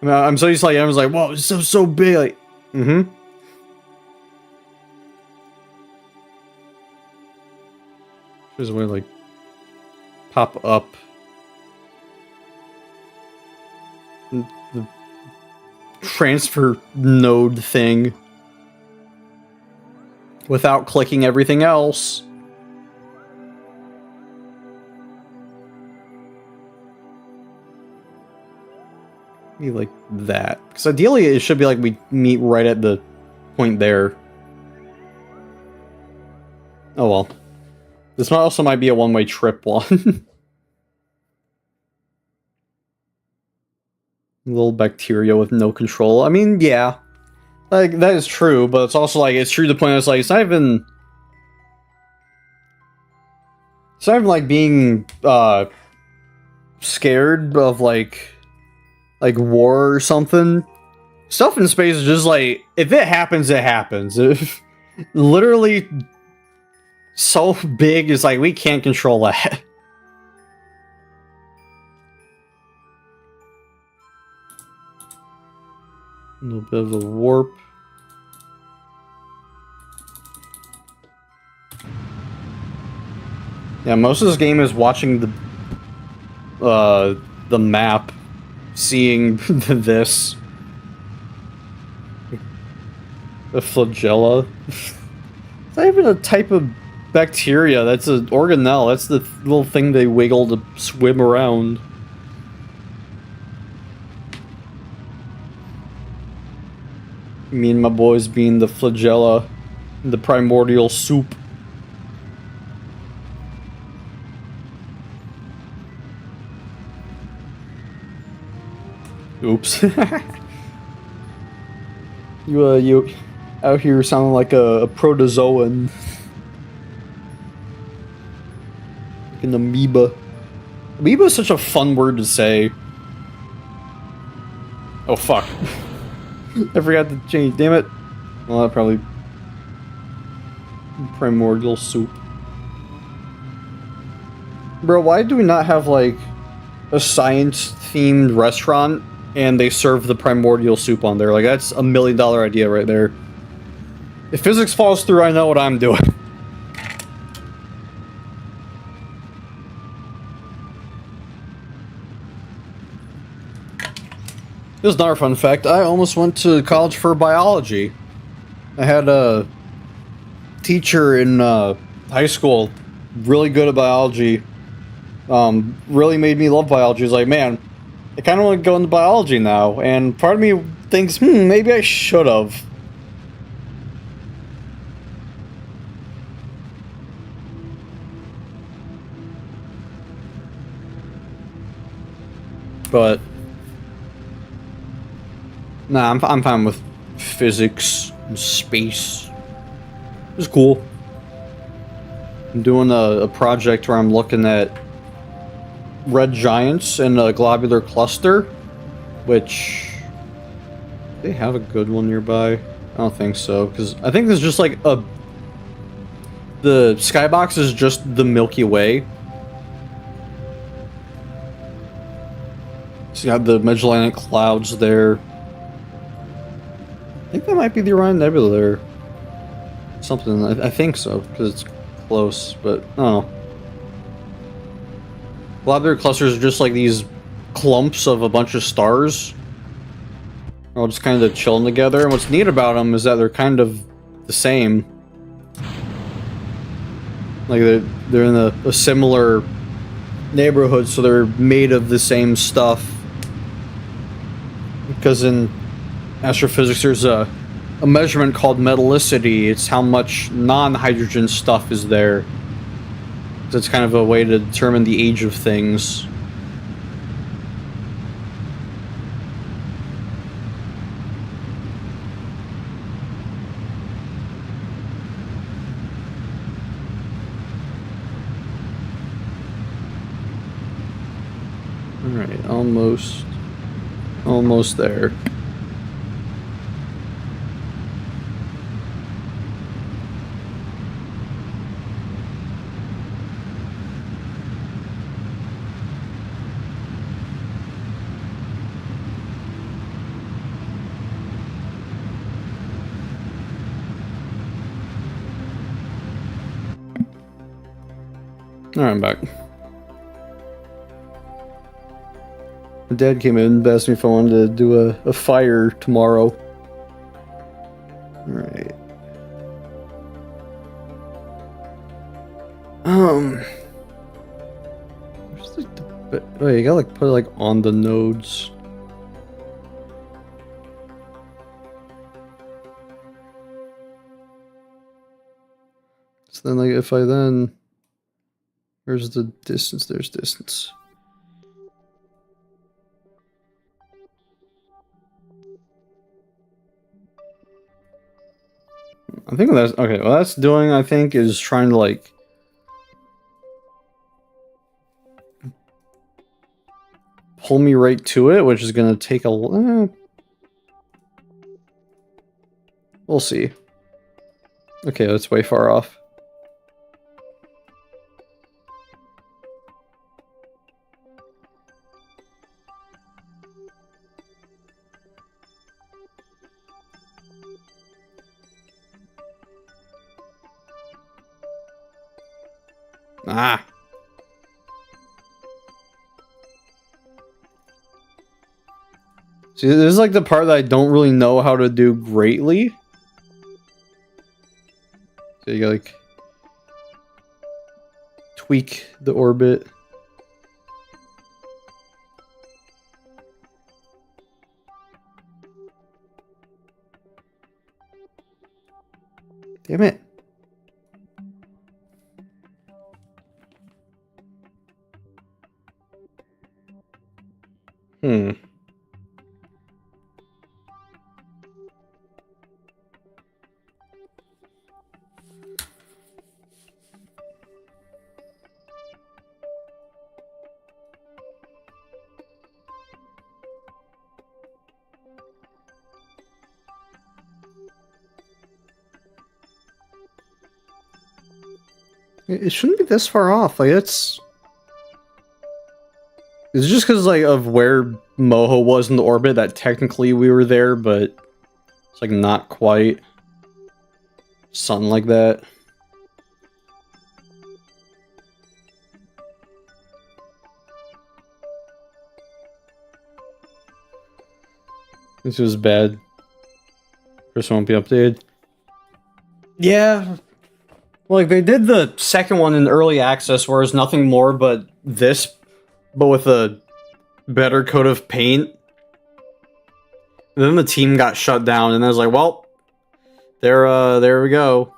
I'm so used to, like, I was like, whoa, it's so big, like... Mm-hmm. There's a way to, like, pop up. The transfer node thing. Without clicking everything else. Be like that. Because ideally it should be like we meet right at the point there. Oh well. This also might be a one-way trip one. Little bacteria with no control. I mean, yeah. Like, that is true, but it's also like, it's true to the point it's like, it's not even like being, scared of, like war or something. Stuff in space is just like, if it happens, it happens. If literally so big, it's like, we can't control that. A little bit of a warp. Yeah, most of this game is watching the map, seeing this. The flagella. It's not even a type of bacteria, that's an organelle. That's the little thing they wiggle to swim around. Me and my boys being the flagella, the primordial soup. Oops. You out here sounding like a protozoan. Like an amoeba. Amoeba is such a fun word to say. Oh, fuck. I forgot to change. Damn it. Well, that probably... Primordial soup. Bro, why do we not have, like, a science-themed restaurant and they serve the primordial soup on there? Like, that's $1 million idea right there. If physics falls through, I know what I'm doing. This is another fun fact. I almost went to college for biology. I had a teacher in high school, really good at biology. Really made me love biology. He's like, man, I kind of want to go into biology now. And part of me thinks, maybe I should have. But nah, I'm fine with physics and space. It's cool. I'm doing a project where I'm looking at red giants in a globular cluster, which they have a good one nearby. I don't think so, because I think there's just like the skybox is just the Milky Way. So you have the Magellanic Clouds there. I think that might be the Orion Nebula there. Something, I think so, because it's close, but I don't know. Globular clusters are just like these clumps of a bunch of stars. All just kind of chilling together, and what's neat about them is that they're kind of the same. Like they're in a similar neighborhood, so they're made of the same stuff. Because in astrophysics, there's a measurement called metallicity. It's how much non-hydrogen stuff is there. So it's kind of a way to determine the age of things. Alright, almost there. Alright, I'm back. My dad came in and asked me if I wanted to do a fire tomorrow. Alright. Where's the oh, you gotta like put it like on the nodes. So then like if I then where's the distance? There's distance. I think that's okay. What that's doing, I think, is trying to like pull me right to it, which is gonna take a. We'll see. Okay, that's way far off. Ah. See, this is like the part that I don't really know how to do greatly. So you gotta like tweak the orbit. Damn it. It shouldn't be this far off. Like, it's just because, like, of where Moho was in the orbit that technically we were there, but it's, like, not quite. Something like that. This was bad. First won't be updated. Yeah. Like, they did the second one in early access, where it's nothing more but this, but with a better coat of paint. And then the team got shut down, and I was like, well, there we go.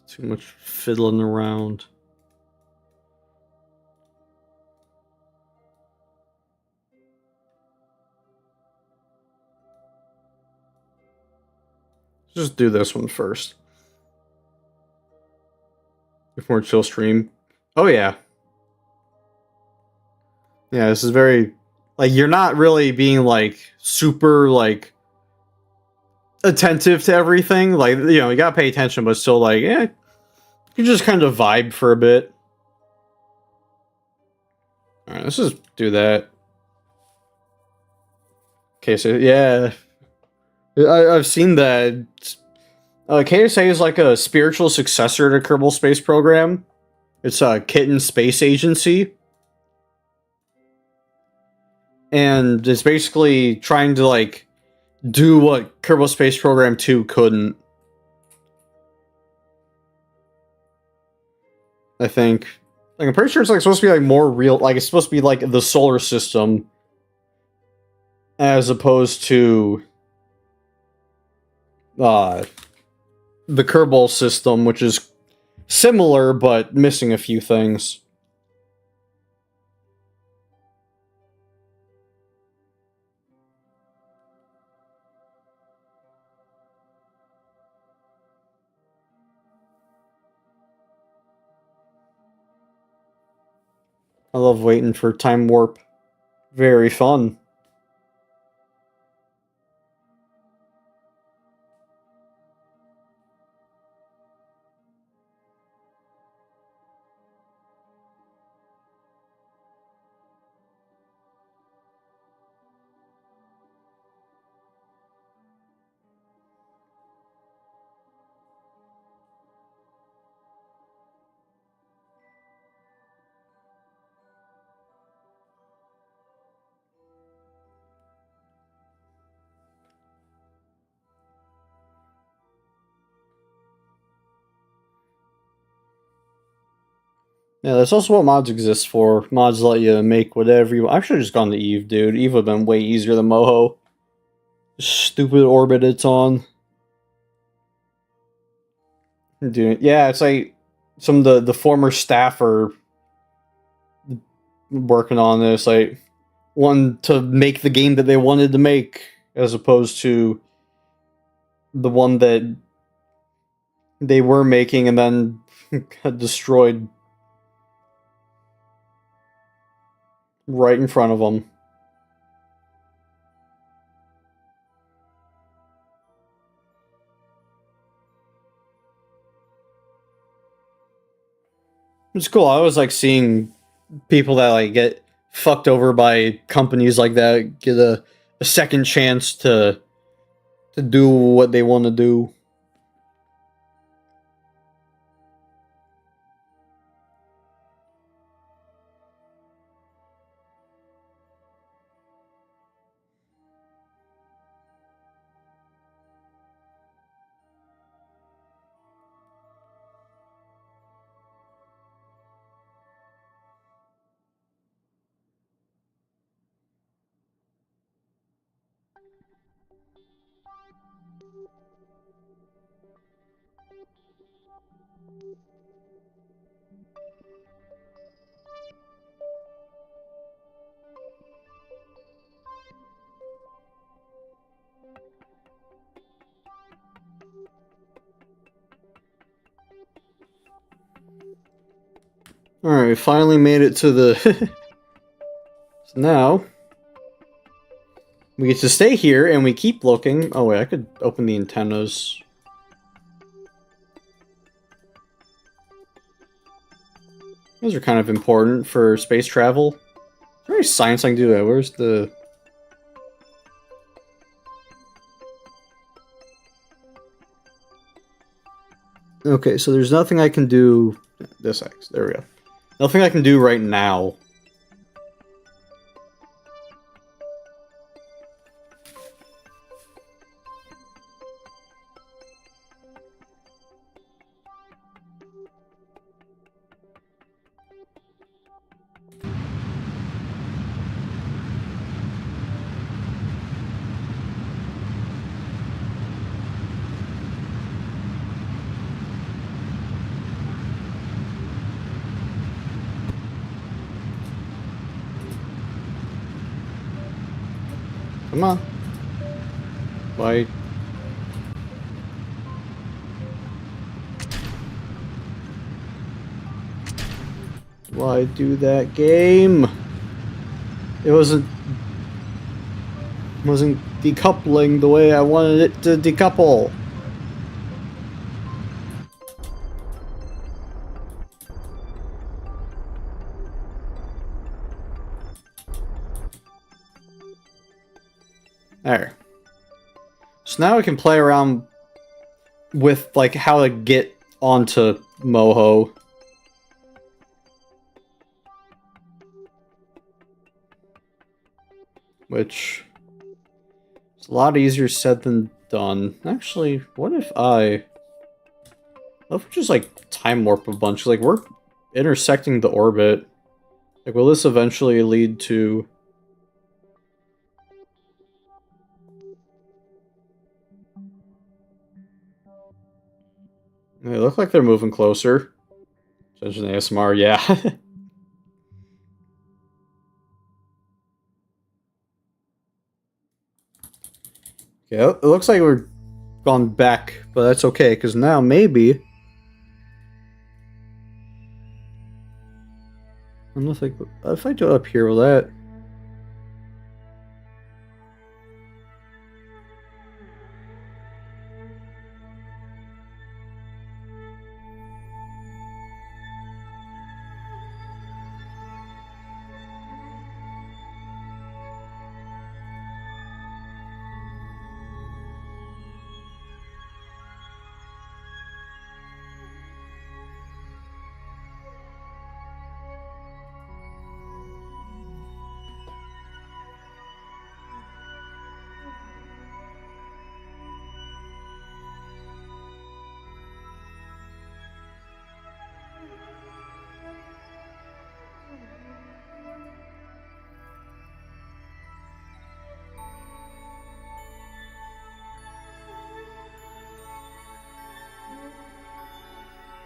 Too much fiddling around. Just do this one first. Before chill stream. Oh yeah. Yeah, this is very, like, you're not really being, like, super, like, attentive to everything. Like, you know, you gotta pay attention, but still, like, you just kind of vibe for a bit. Alright, let's just do that. Okay, so, yeah. I've seen that. KSA is like a spiritual successor to Kerbal Space Program. It's a Kitten Space Agency. And it's basically trying to, like, do what Kerbal Space Program 2 couldn't. I think. Like, I'm pretty sure it's, like, supposed to be, like, more real. Like, it's supposed to be, like, the solar system. As opposed to the Kerbal system, which is similar, but missing a few things. I love waiting for Time Warp. Very fun. Yeah, that's also what mods exist for. Mods let you make whatever you want. I should have just gone to Eve, dude. Eve would have been way easier than Moho. Stupid orbit it's on. Dude, yeah, it's like some of the former staff are working on this, like, wanting to make the game that they wanted to make, as opposed to the one that they were making and then got destroyed right in front of them. It's cool. I always like seeing people that, like, get fucked over by companies like that get a second chance to do what they want to do. Alright, we finally made it to the... So now... we get to stay here, and we keep looking. Oh wait, I could open the antennas. Those are kind of important for space travel. Is there any science I can do that? Where's the... Okay, so there's nothing I can do... This X, there we go. Nothing I can do right now. Come on. Why? Why do that game? It wasn't decoupling the way I wanted it to decouple. There. So now we can play around with, like, how to get onto Moho. Which is a lot easier said than done. Actually, what if I just, like, time warp a bunch? Like, we're intersecting the orbit. Like, will this eventually lead to... They look like they're moving closer. Such an ASMR, yeah. Yeah, it looks like we're gone back, but that's okay, because now maybe... I don't know if I do it up here, will that...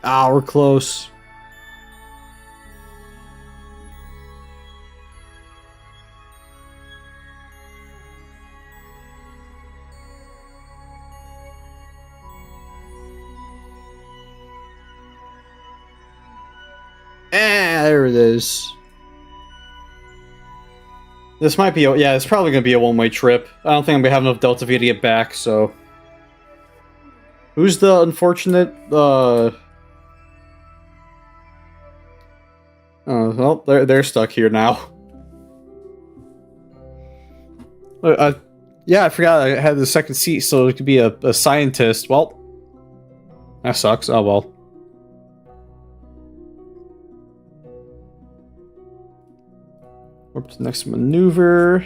Ah, we're close. There it is. This might be, yeah, it's probably going to be a one-way trip. I don't think I'm going to have enough Delta V to get back, so... Who's the unfortunate, Oh, well, they're stuck here now. Yeah, I forgot I had the second seat, so it could be a scientist. Well, that sucks. Oh, well. Up to the next maneuver.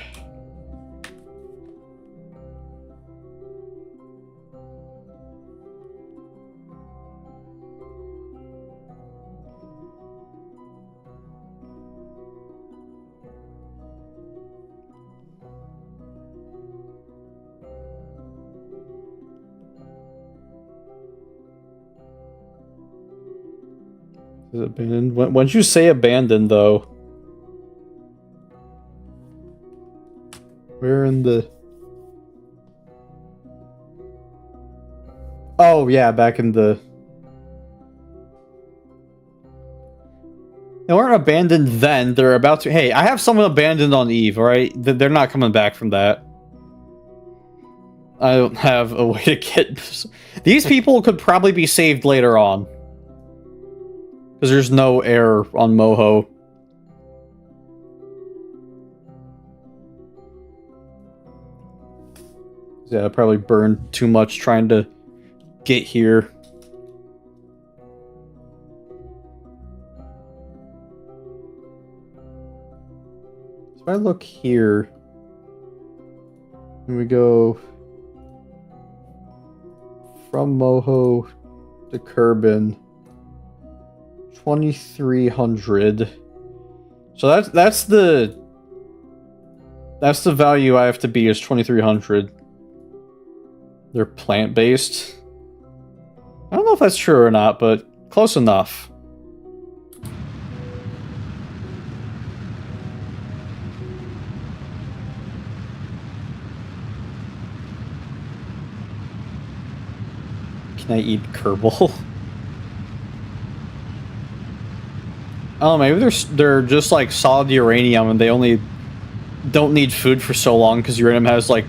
Is it abandoned? Once you say abandoned, though, we're in the... Oh, yeah, back in the... They weren't abandoned then. They're about to... Hey, I have someone abandoned on Eve, alright? They're not coming back from that. I don't have a way to get... These people could probably be saved later on. Because there's no air on Moho. Yeah, I probably burned too much trying to get here. So if I look here, and we go from Moho to Kerbin, 2,300. So that's the value I have to be, is 2,300. They're plant-based. I don't know if that's true or not, but close enough. Can I eat Kerbal? Oh, maybe they're just like solid uranium, and they only don't need food for so long because uranium has like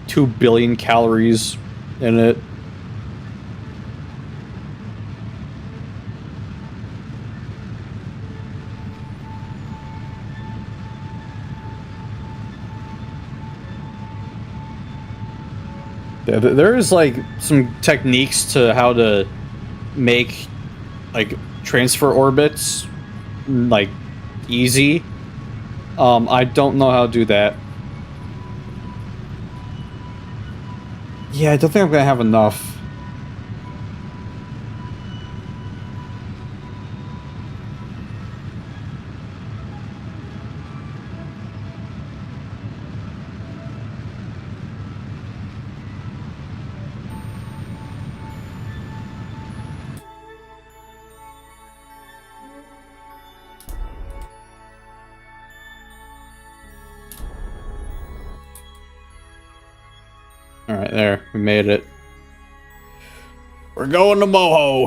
2 billion calories in it. Yeah, there is like some techniques to how to make like transfer orbits like easy. I don't know how to do that. Yeah, I don't think I'm gonna have enough. Alright, there. We made it. We're going to Moho!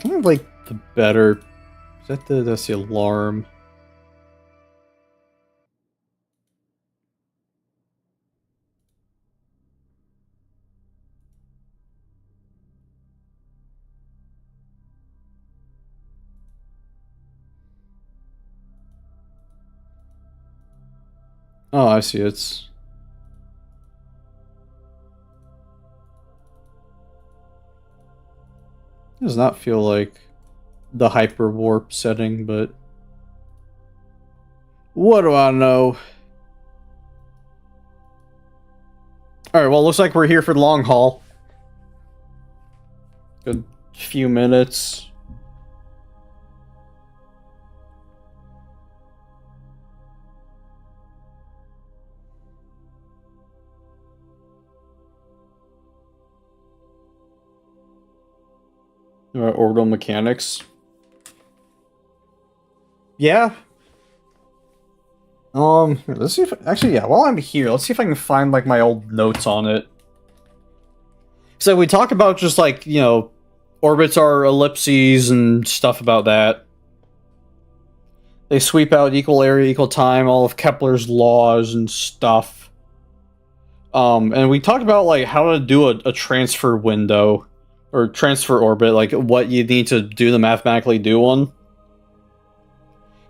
Kind of like the better... Is that that's the alarm? Oh, I see. It does not feel like the hyper warp setting, but what do I know? Alright, well, looks like we're here for the long haul. Good few minutes. Orbital mechanics. Yeah. Let's see if... Actually, yeah, while I'm here, let's see if I can find, like, my old notes on it. So we talk about just, like, you know, orbits are ellipses and stuff about that. They sweep out equal area, equal time, all of Kepler's laws and stuff. And we talked about, like, how to do a transfer window. Or transfer orbit, like, what you need to do to mathematically do one.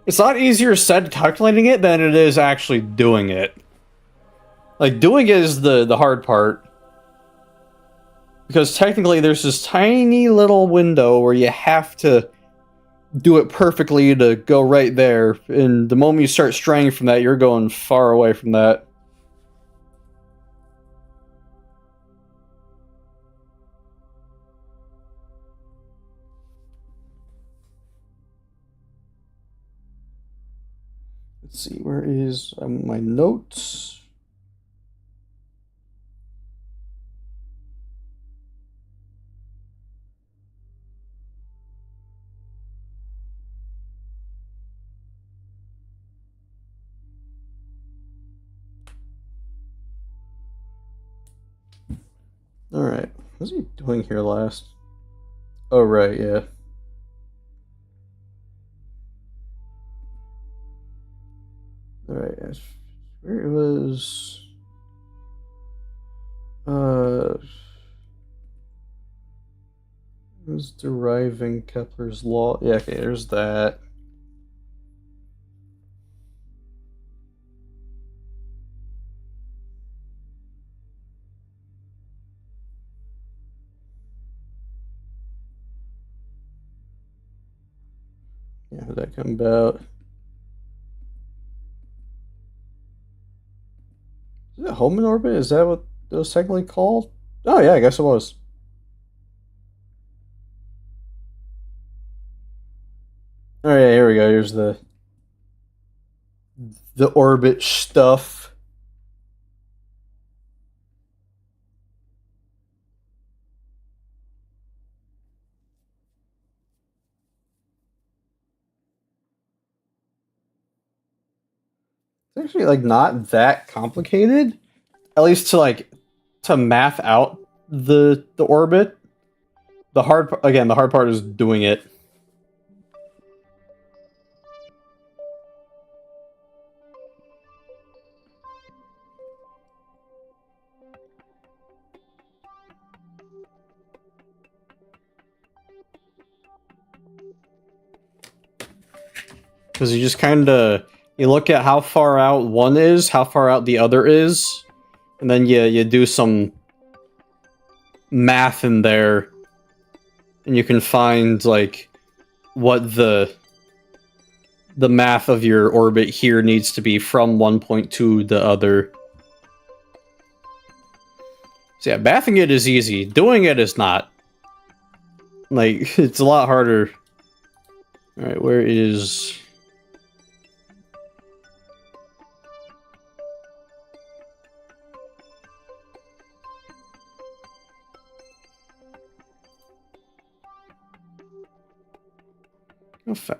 It's a lot easier said calculating it than it is actually doing it. Like, doing it is the hard part. Because technically there's this tiny little window where you have to do it perfectly to go right there. And the moment you start straying from that, you're going far away from that. Let's see, where is my notes? Alright. What was he doing here last? Oh, right, yeah. Alright, where it was... It was deriving Kepler's law. Yeah, okay, there's that. Yeah, how'd that come about? Is it home in orbit? Is that what it was technically called? Oh yeah, I guess it was. Oh yeah, here we go. Here's the orbit stuff. It's actually like not that complicated, at least to math out the orbit. The hard part is doing it. Because you just you look at how far out one is, how far out the other is, and then you do some math in there, and you can find like what the math of your orbit here needs to be from one point to the other. So yeah, mathing it is easy. Doing it is not. Like, it's a lot harder. Alright, where is...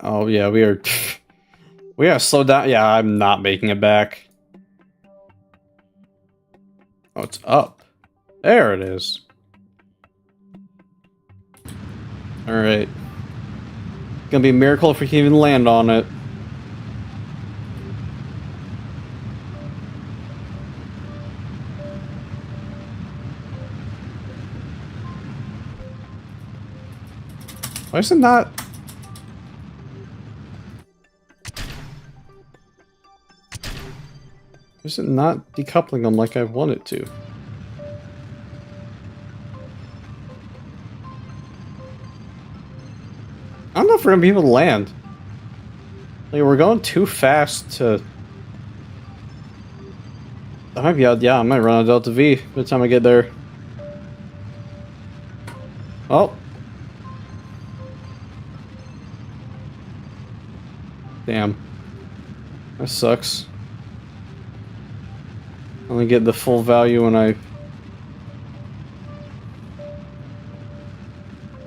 Oh yeah, we gotta slow down. Yeah, I'm not making it back. Oh, it's up. There it is. Alright. Gonna be a miracle if we can even land on it. Why is it not... Is it not decoupling them like I want it to? I don't know if we're gonna be able to land. Like, we're going too fast to... I might be out, yeah, I might run out of Delta V by the time I get there. Oh. Damn. That sucks. Only get the full value when I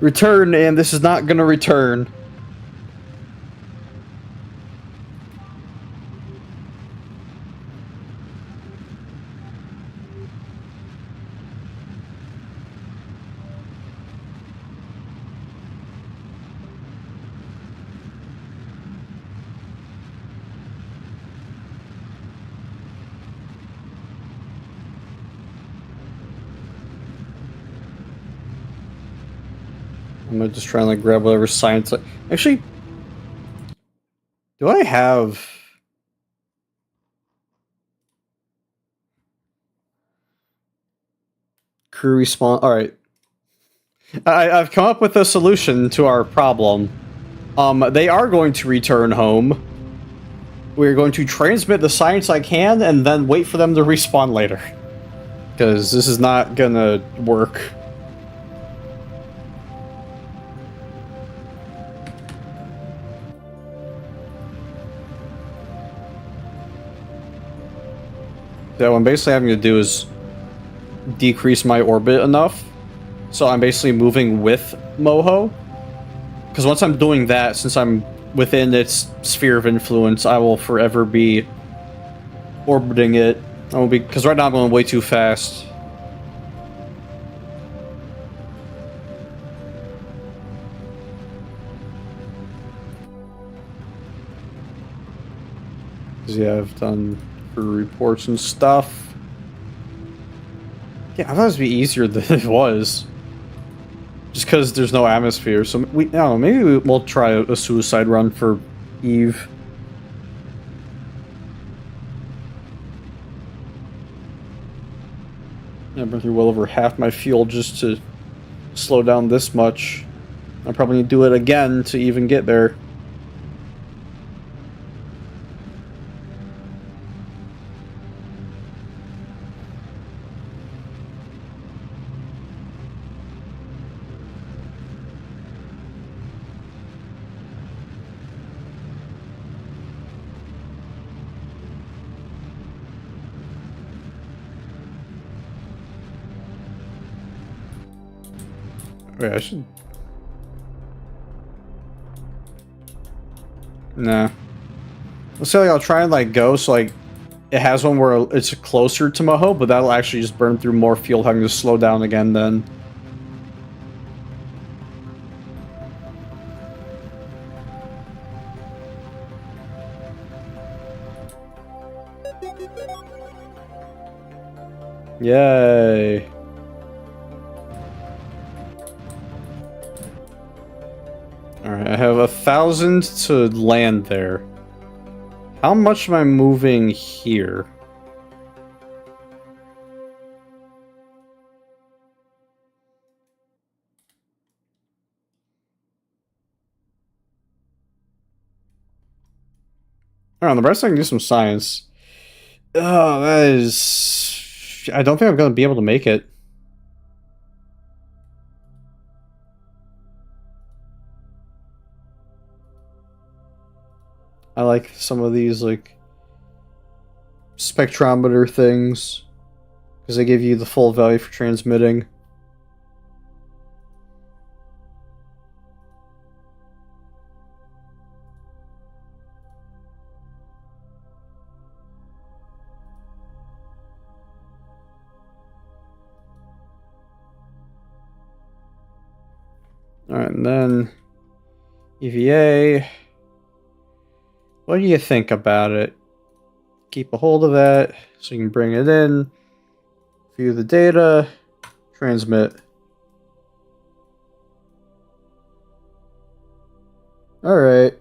return, and this is not gonna return. I'm gonna just try and like grab whatever science. Actually, do I have? Crew respawn. All right, I've come up with a solution to our problem. They are going to return home. We're going to transmit the science I can, and then wait for them to respawn later. Because this is not gonna work. Yeah, what I'm basically having to do is decrease my orbit enough, so I'm basically moving with Moho. Because once I'm doing that, since I'm within its sphere of influence, I will forever be orbiting it. I will be, because right now I'm going way too fast. Because, yeah, I've done for reports and stuff. Yeah, I thought it would be easier than it was. Just because there's no atmosphere. So, I don't know, maybe we'll try a suicide run for Eve. I burned through well over half my fuel just to slow down this much. I probably need to do it again to even get there. Wait, I should... Nah. Let's say, like, I'll try and, like, go so, like, it has one where it's closer to Moho, but that'll actually just burn through more fuel, having to slow down again then. Yay. Alright, I have 1,000 to land there. How much am I moving here? I don't know, the rest I can do some science. Oh, that is... I don't think I'm going to be able to make it. I like some of these, like, spectrometer things, because they give you the full value for transmitting. Alright, and then EVA. What do you think about it? Keep a hold of that so you can bring it in, view the data, transmit. Alright.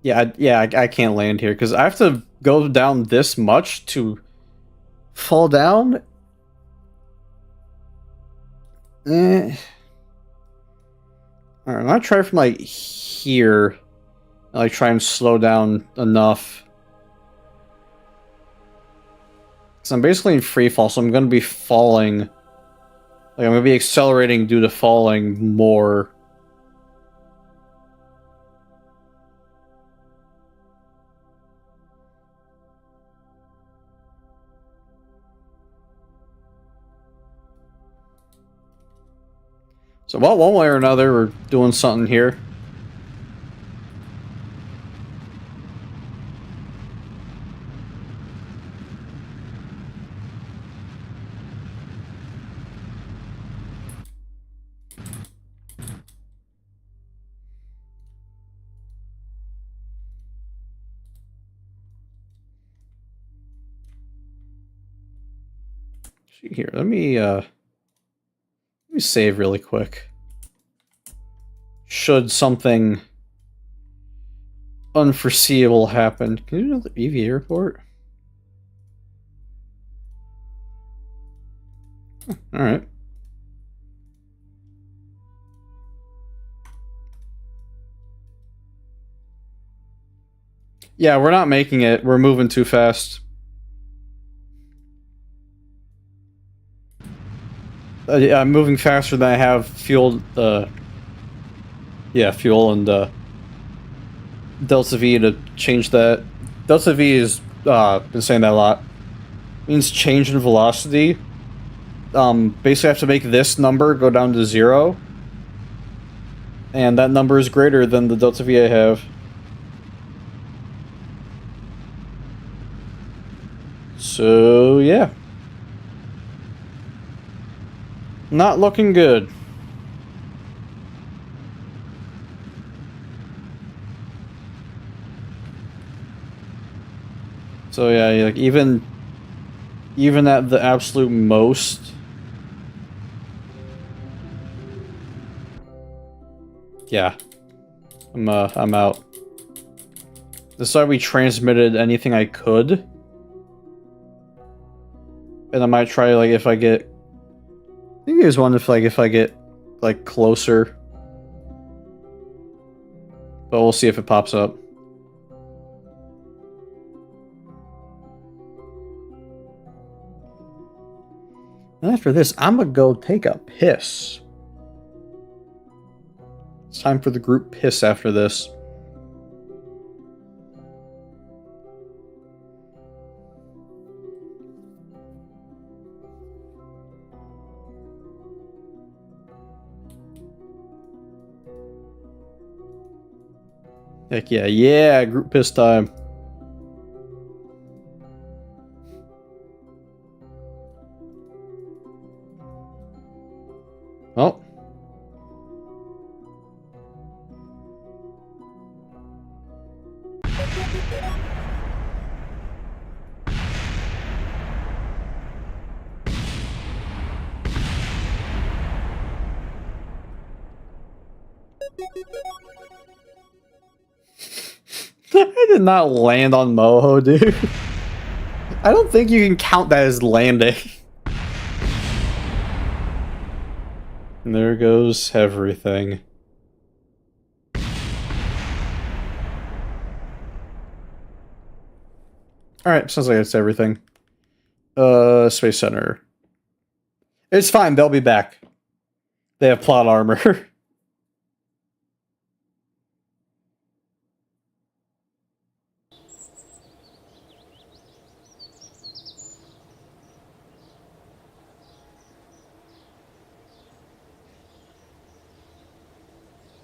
Yeah, I can't land here because I have to go down this much to fall down. Alright, I'm gonna try from like here. Like try and slow down enough. So I'm basically in free fall, so I'm gonna be falling. Like I'm gonna be accelerating due to falling more. So, well, one way or another, we're doing something here. Here, let me save really quick. Should something unforeseeable happen. Can you do another EVA report? Alright. Yeah, we're not making it. We're moving too fast. Yeah, I'm moving faster than I have fuel. Yeah, fuel and Delta V to change that. Delta V is been saying that a lot. Means change in velocity. Basically, I have to make this number go down to 0, and that number is greater than the Delta V I have. So yeah. Not looking good. So yeah, like even at the absolute most. Yeah. I'm out. This is why we transmitted anything I could. And I might try, like, if I get... I think there's one if I get, like, closer. But we'll see if it pops up. And after this, I'm gonna go take a piss. It's time for the group piss after this. Heck yeah, yeah, group piss time. Oh. I did not land on Moho, dude. I don't think you can count that as landing. And there goes everything. Alright, sounds like it's everything. Space Center. It's fine, they'll be back. They have plot armor.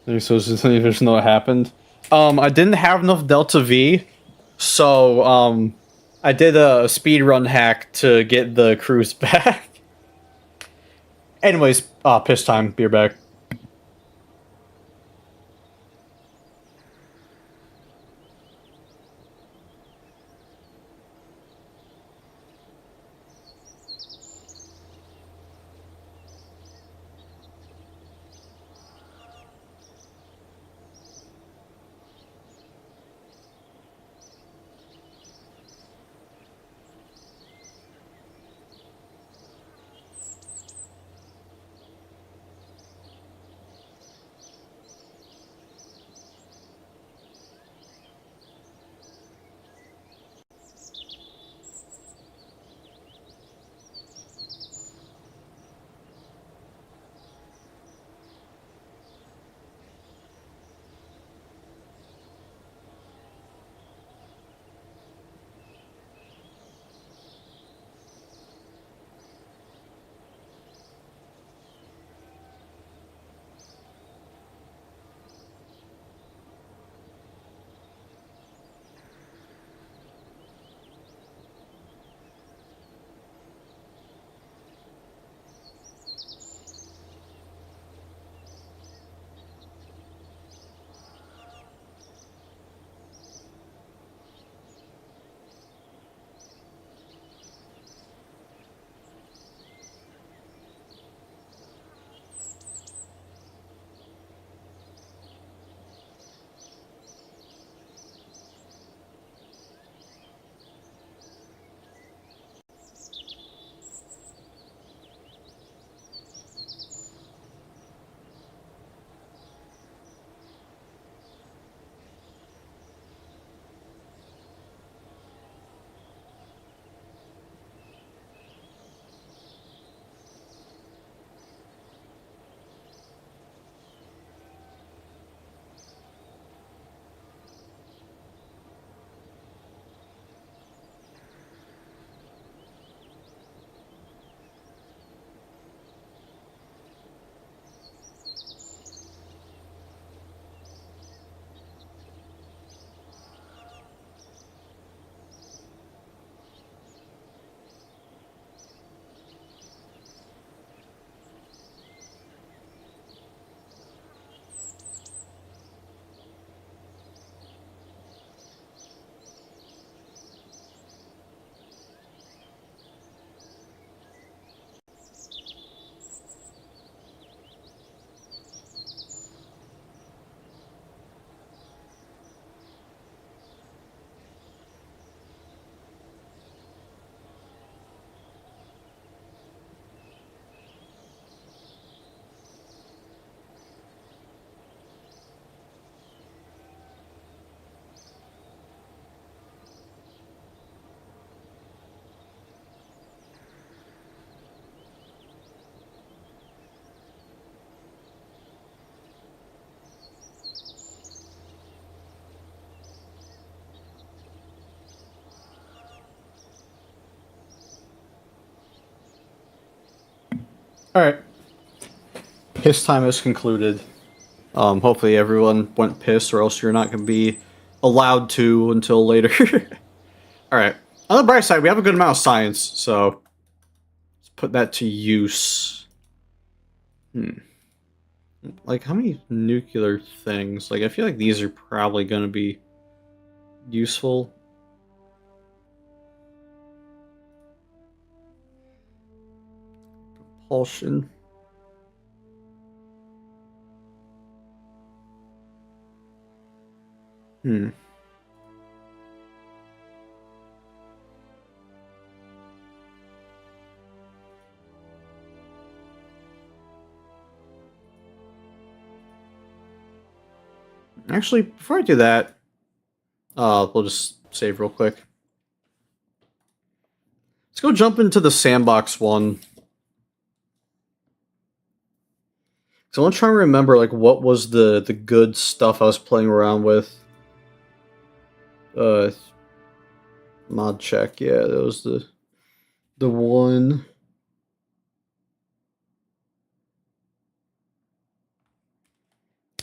You're supposed to think there's no what happened. I didn't have enough Delta V, so, I did a speedrun hack to get the cruise back. Anyways, piss time, beer back. Alright. Piss time is concluded. Hopefully everyone went piss, or else you're not going to be allowed to until later. Alright. On the bright side, we have a good amount of science, so let's put that to use. Like, how many nuclear things? Like, I feel like these are probably going to be useful. Propulsion. Actually, before I do that, we'll just save real quick. Let's go jump into the sandbox one. So I'm trying to remember, like, what was the good stuff I was playing around with. Mod check, yeah, that was the one.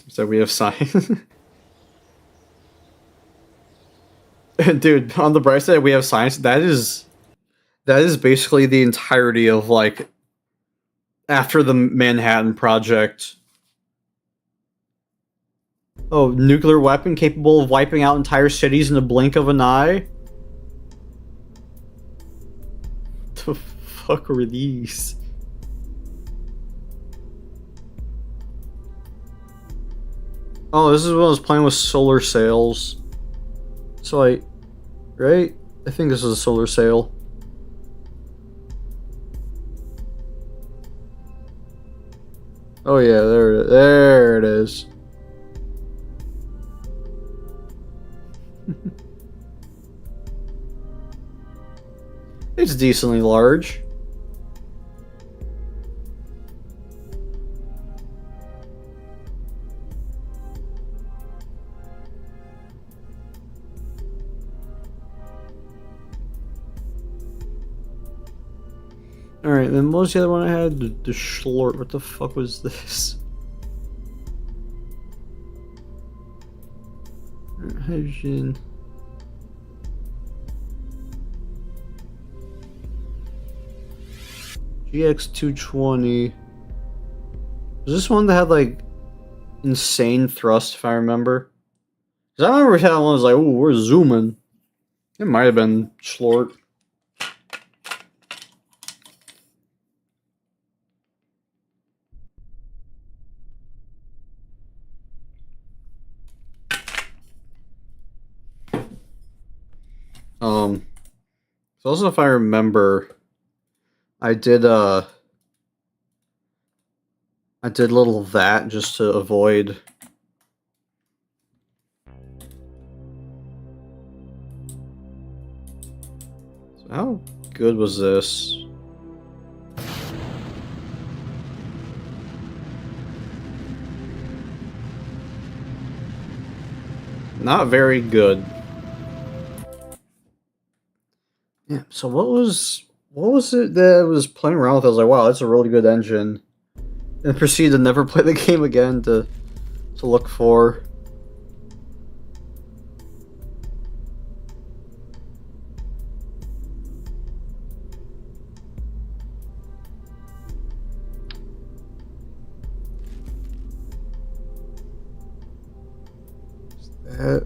So we have science. Dude, on the bright side, we have science. That is basically the entirety of, like, after the Manhattan Project. Oh, nuclear weapon capable of wiping out entire cities in the blink of an eye? What the fuck were these? Oh, this is when I was playing with solar sails. So right? I think this is a solar sail. Oh yeah, there it is. It's decently large. Alright, then what was the other one I had? The Schlort. What the fuck was this? Hydrogen. GX220. Was this one that had, like, insane thrust, if I remember? Because I remember that one was like, ooh, we're zooming. It might have been Schlort. So also, if I remember, I did a little that just to avoid. So how good was this? Not very good. Yeah, so what was it that I was playing around with? I was like, wow, that's a really good engine. And proceeded to never play the game again to look for. That,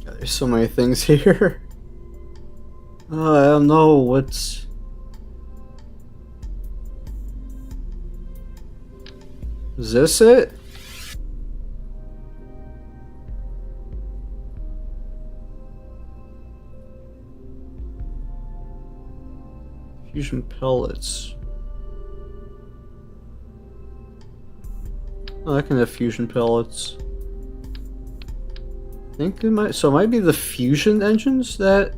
there's so many things here. I don't know what's. Is this it? Fusion pellets. Oh, I can have fusion pellets. I think it might. So it might be the fusion engines that.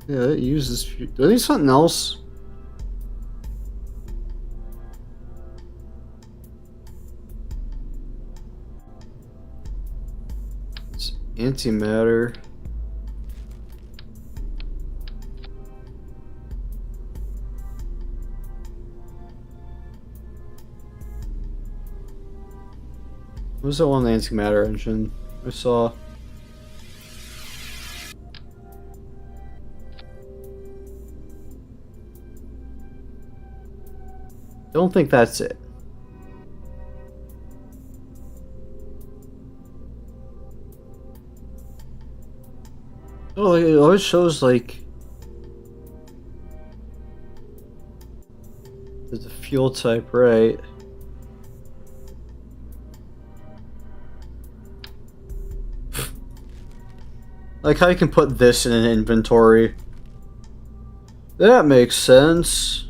Yeah, it uses. Do I need something else? It's antimatter. What was that one antimatter engine I saw? Don't think that's it. Oh, it always shows like there's a fuel type, right? Like how you can put this in an inventory. That makes sense.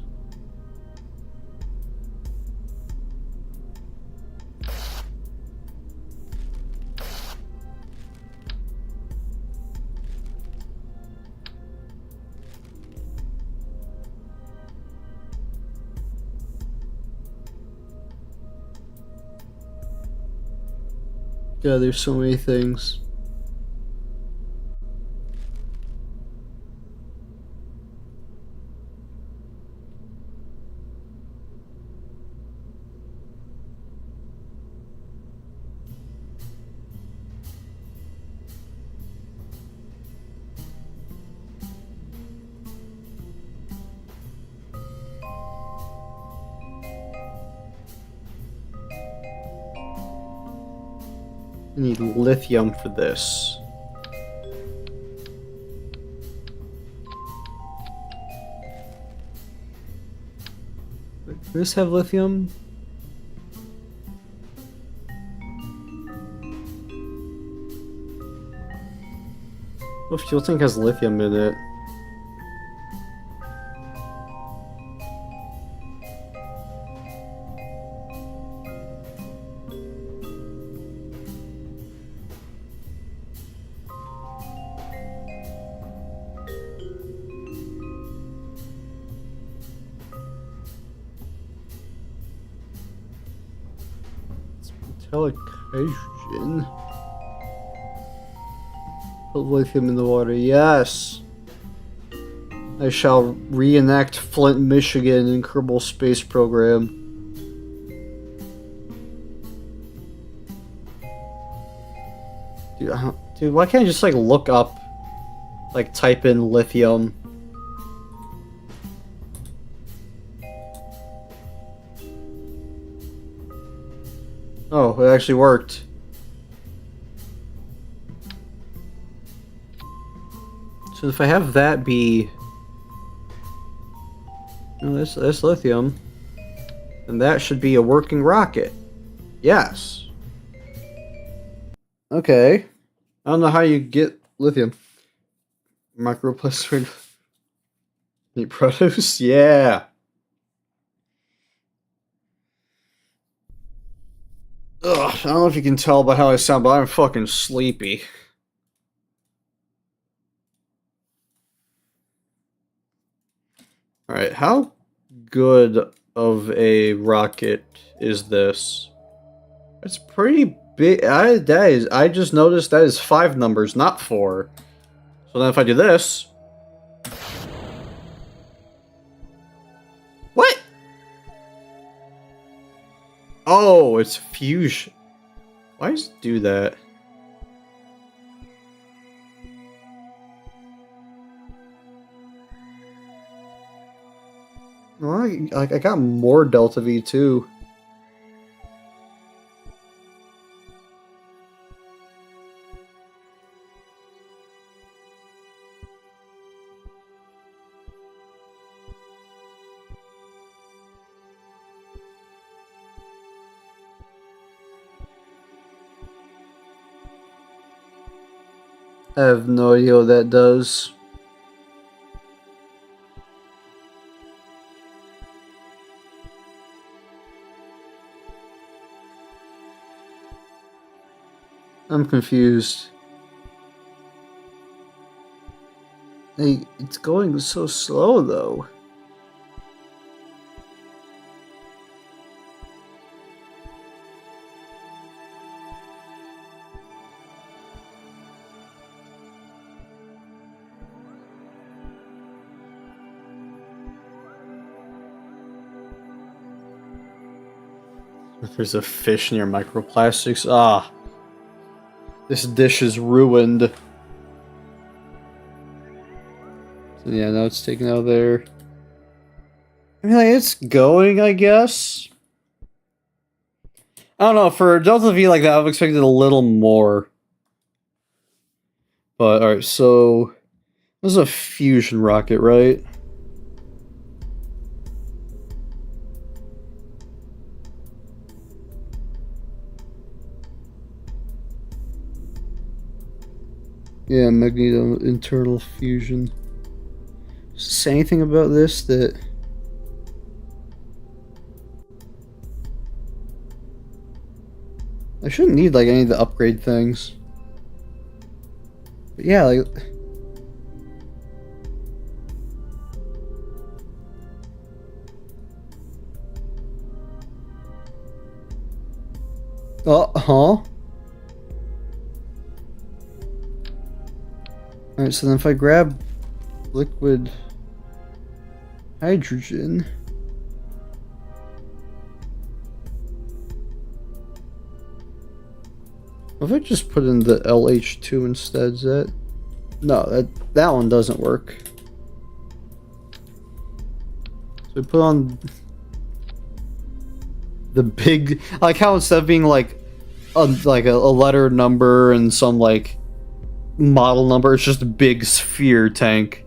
Yeah, there's so many things. I need lithium for this. Does this have lithium? What fuel tank has lithium in it? Metallic hydrogen. Put lithium in the water. Yes. I shall reenact Flint, Michigan in Kerbal Space Program. Dude, why can't I just like look up, like type in lithium? Oh, it actually worked. So if I have that be... No, that's lithium. And that should be a working rocket. Yes. Okay. I don't know how you get lithium. Microplastic. Meat produce? Yeah. Ugh, I don't know if you can tell by how I sound, but I'm fucking sleepy. Alright, how good of a rocket is this? It's pretty big. I just noticed that is 5 numbers, not 4. So then if I do this... What? Oh, it's fusion. Why does it do that? Well, I got more Delta V too. I have no idea what that does. I'm confused. Hey, it's going so slow though. There's a fish near microplastics. Ah. This dish is ruined. So yeah, now it's taken out there. I mean, like, it's going, I guess. I don't know, for Delta V like that, I've expected a little more. But, alright, so... This is a fusion rocket, right? Yeah, magneto internal fusion. Say anything about this that... I shouldn't need like any of the upgrade things. But yeah, like... huh? Alright, so then if I grab liquid hydrogen... What if I just put in the LH2 instead? Is that... No, that one doesn't work. So we put on the big... I like how instead of being like a letter number and some like model number, it's just a big sphere tank.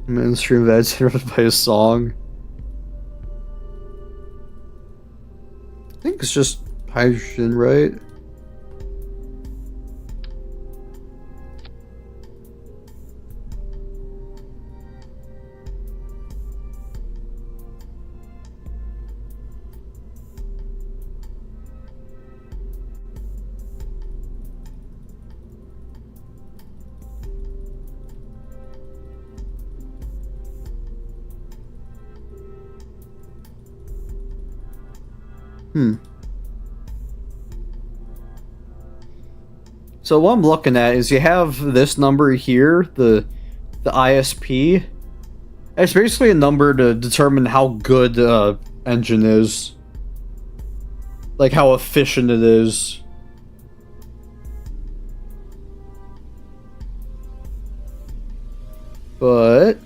Mainstream of ads interrupted by a song. I think it's just hydrogen, right? So what I'm looking at is you have this number here, the ISP. It's basically a number to determine how good engine is. Like how efficient it is. But...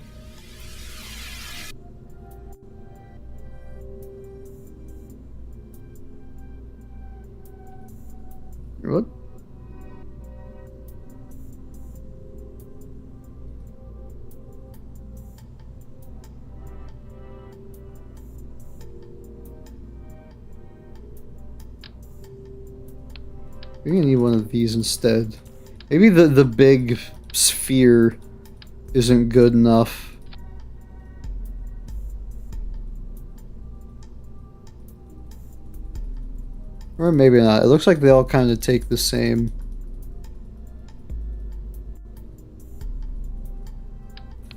What? Maybe I need one of these instead. Maybe the big sphere isn't good enough. Or maybe not. It looks like they all kind of take the same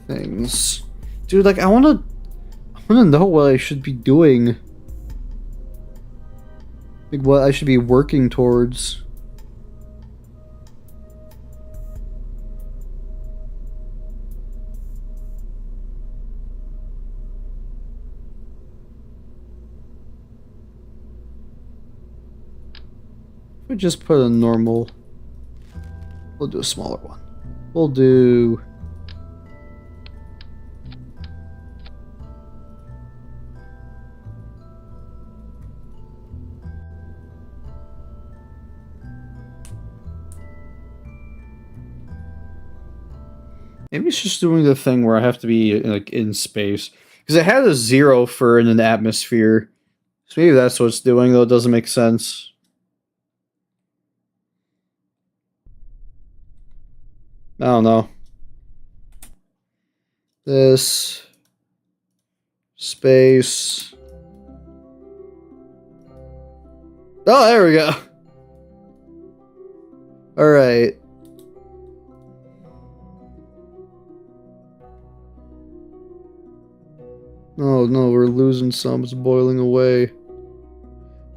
things. Dude, like I wanna know what I should be doing. Like what I should be working towards. We just put a normal. We'll do a smaller one. We'll do. Maybe it's just doing the thing where I have to be like in space because it had a 0 for in an atmosphere. So maybe that's what it's doing, though it doesn't make sense. I don't know. This space. Oh, there we go. All right. Oh no, we're losing some. It's boiling away.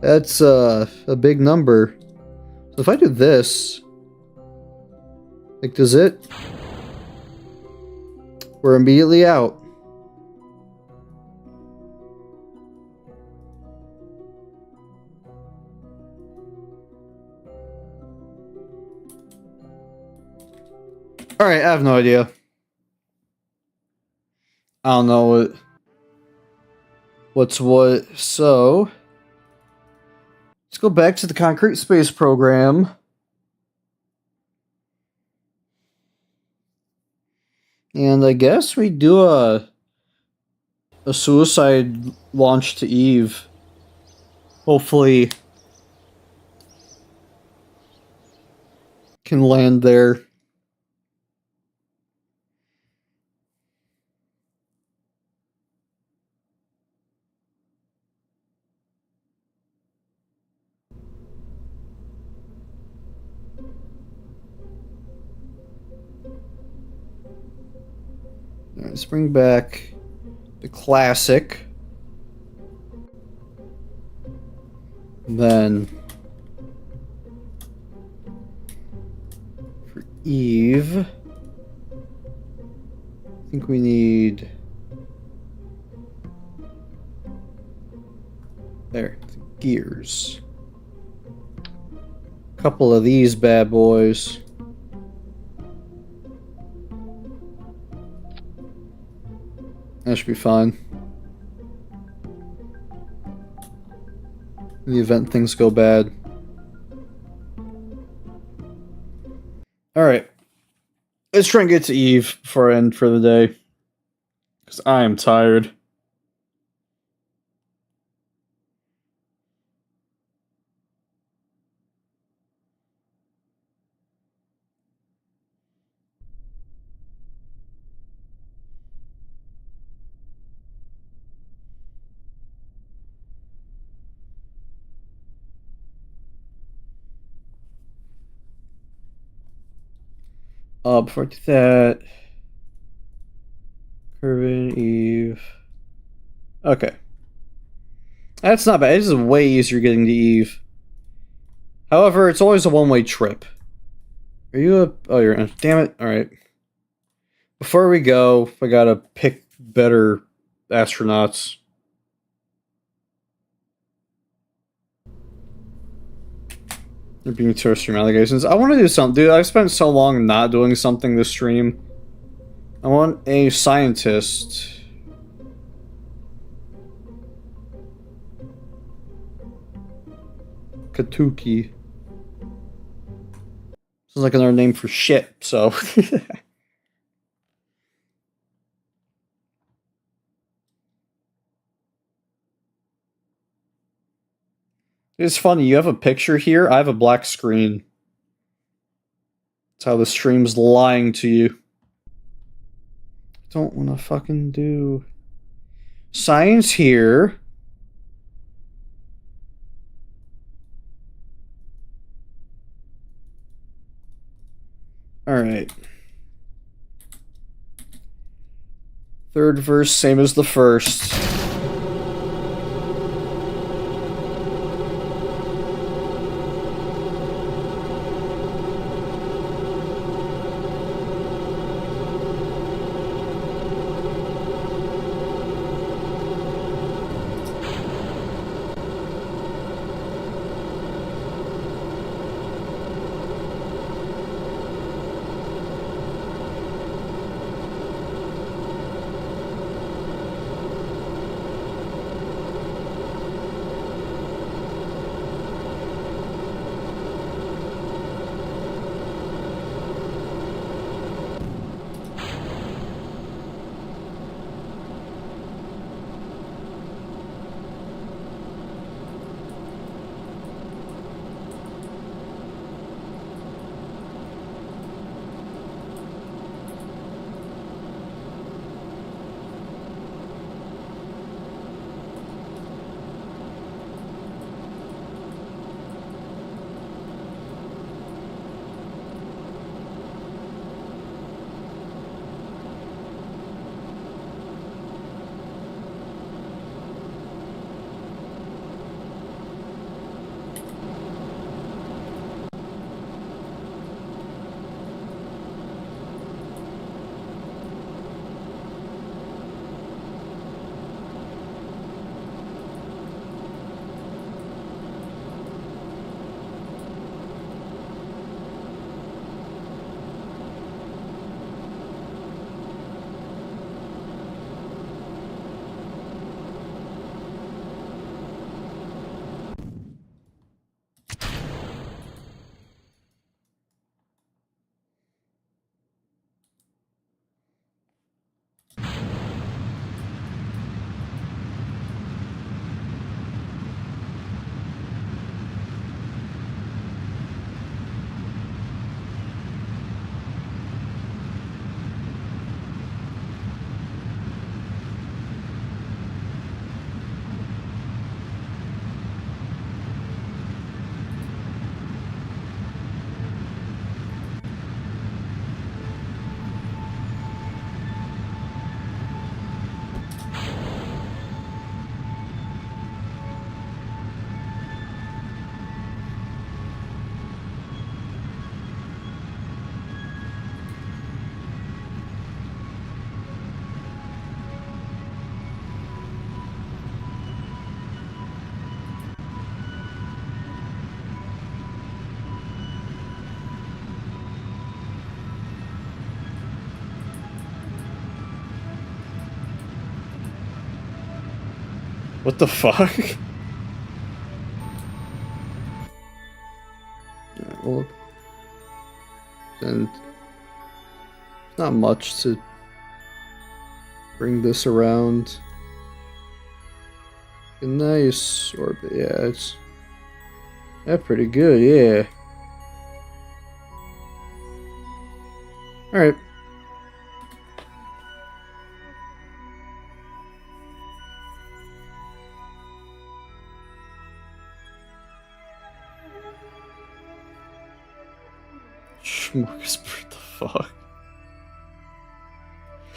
That's a big number. So if I do this, like, does it? We're immediately out. Alright, I have no idea. I don't know what's what. So, let's go back to the concrete space program. And I guess we do a suicide launch to Eve. Hopefully can land there. Let's bring back the classic. Then for Eve, I think we need there, the gears. A couple of these bad boys. That should be fine. In the event things go bad. Alright. Let's try and get to Eve before I end for the day. Because I am tired. Before I do that, Curvin, Eve. Okay. That's not bad. This is way easier getting to Eve. However, it's always a one-way trip. Are you a... Oh, you're... Damn it. Alright. Before we go, I gotta pick better astronauts. They're being to stream allegations. I want to do something. Dude, I've spent so long not doing something this stream. I want a scientist. Katuki. Sounds like another name for shit, so. It's funny, you have a picture here, I have a black screen. That's how the stream's lying to you. Don't want to fucking do... Science here. Alright. Third verse, same as the first. What the fuck? Alright, well, and not much to bring this around. A nice orbit, yeah, it's pretty good, yeah. Alright. Smorgasbord, the fuck?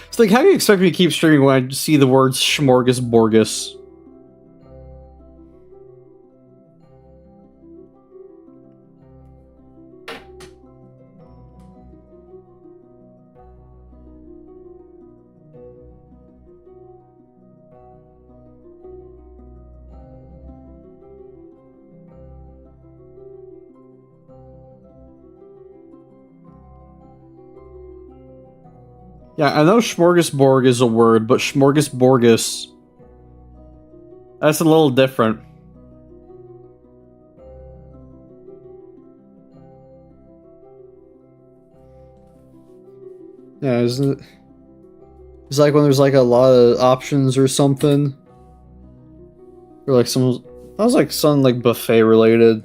It's like, how do you expect me to keep streaming when I see the words smorgasborgus? Yeah, I know smorgasbord is a word, but smorgasborgus, that's a little different. Yeah, isn't it? It's like when there's like a lot of options or something. Or like some, that was like something like buffet related.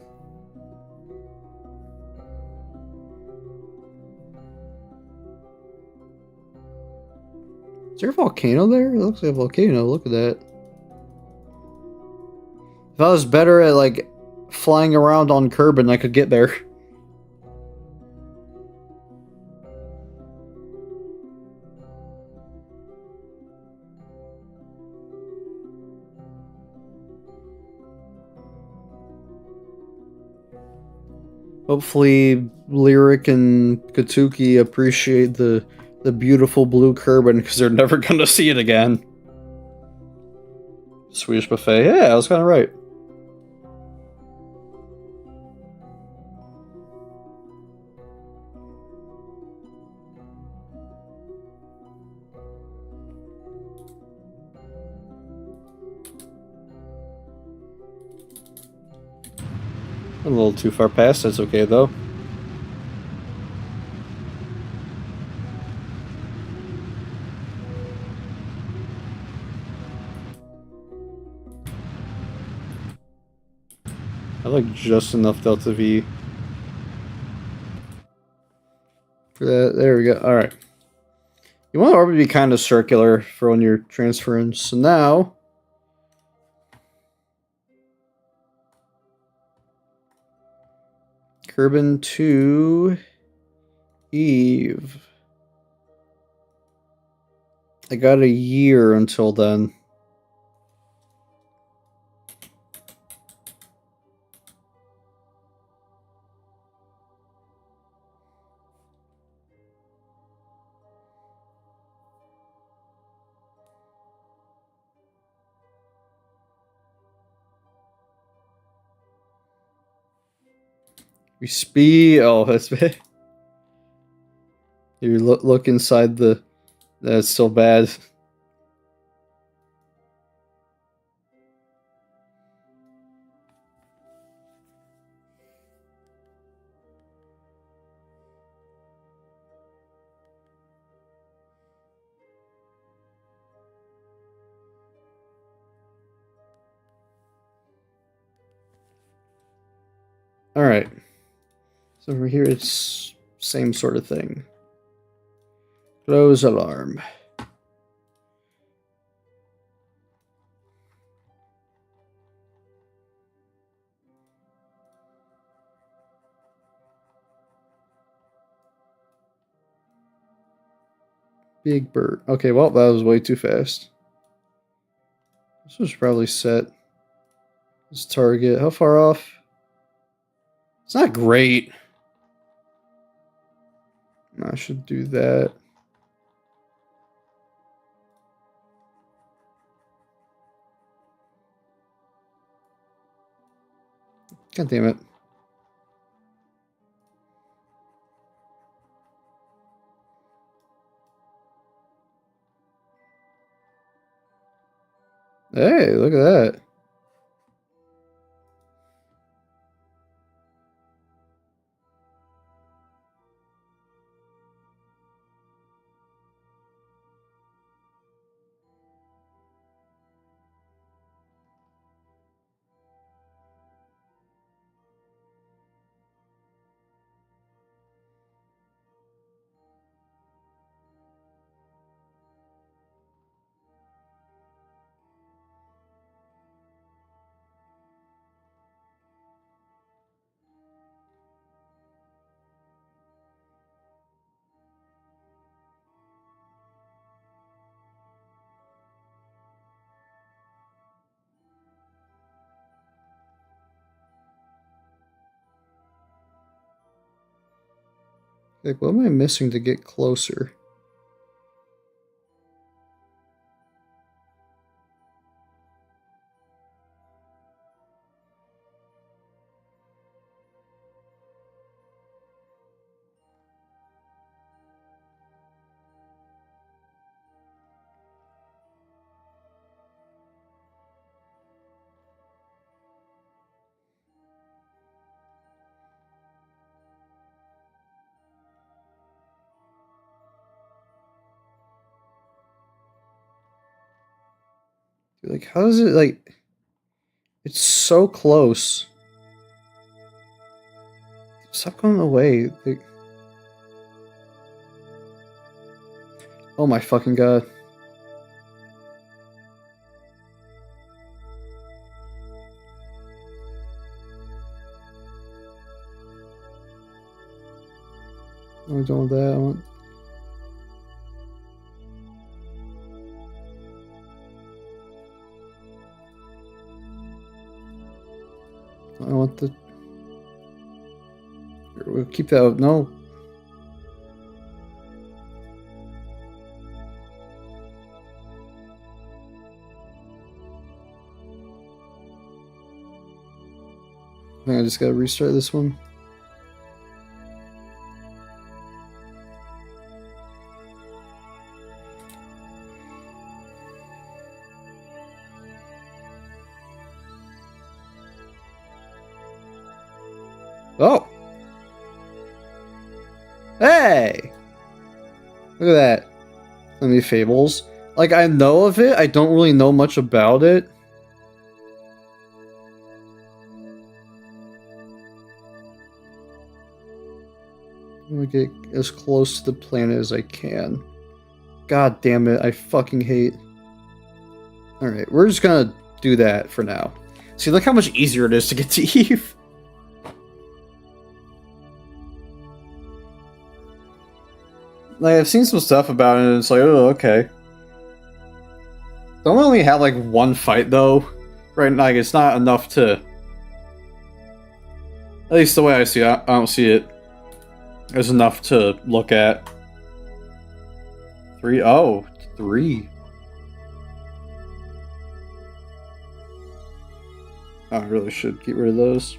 Is there a volcano there? It looks like a volcano. Look at that. If I was better at like flying around on Kerbin, I could get there. Hopefully, Lyric and Katuki appreciate the beautiful blue Kerbin because they're never gonna see it again. Swedish buffet. Yeah, I was kind of right. A little too far past. That's okay though. I like just enough delta V for that. There we go. All right. You want the orbit to be kind of circular for when you're transferring. So now, Kerbin to Eve. I got a year until then. We speed. Oh, that's bad. You look inside the. That's still bad. All right. So over here, it's same sort of thing. Close alarm. Big bird. Okay, well, that was way too fast. This was probably set. This target. How far off? It's not great. I should do that. God damn it. Hey, look at that. Like, what am I missing to get closer? Like, how is it, like... It's so close. Stop going away. Like... Oh my fucking god. I'm done with that. I want... I want the... We'll keep that up. No. I think I just gotta restart this one. Oh! Hey! Look at that. Any fables? Like, I know of it, I don't really know much about it. I'm gonna get as close to the planet as I can. God damn it, I fucking hate... Alright, we're just gonna do that for now. See, look how much easier it is to get to Eve. Like, I've seen some stuff about it, and it's like, oh, okay. Don't only have, like, one fight, though. Right? Like, it's not enough to... At least the way I see it, I don't see it as enough to look at. 3? Oh, 3. I really should get rid of those.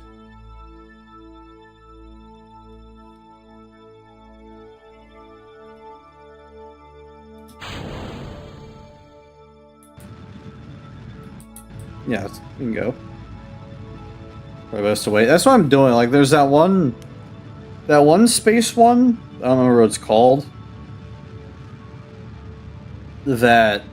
Yeah, you can go. Probably best to wait. That's what I'm doing. Like, there's that one space one. I don't remember what it's called. That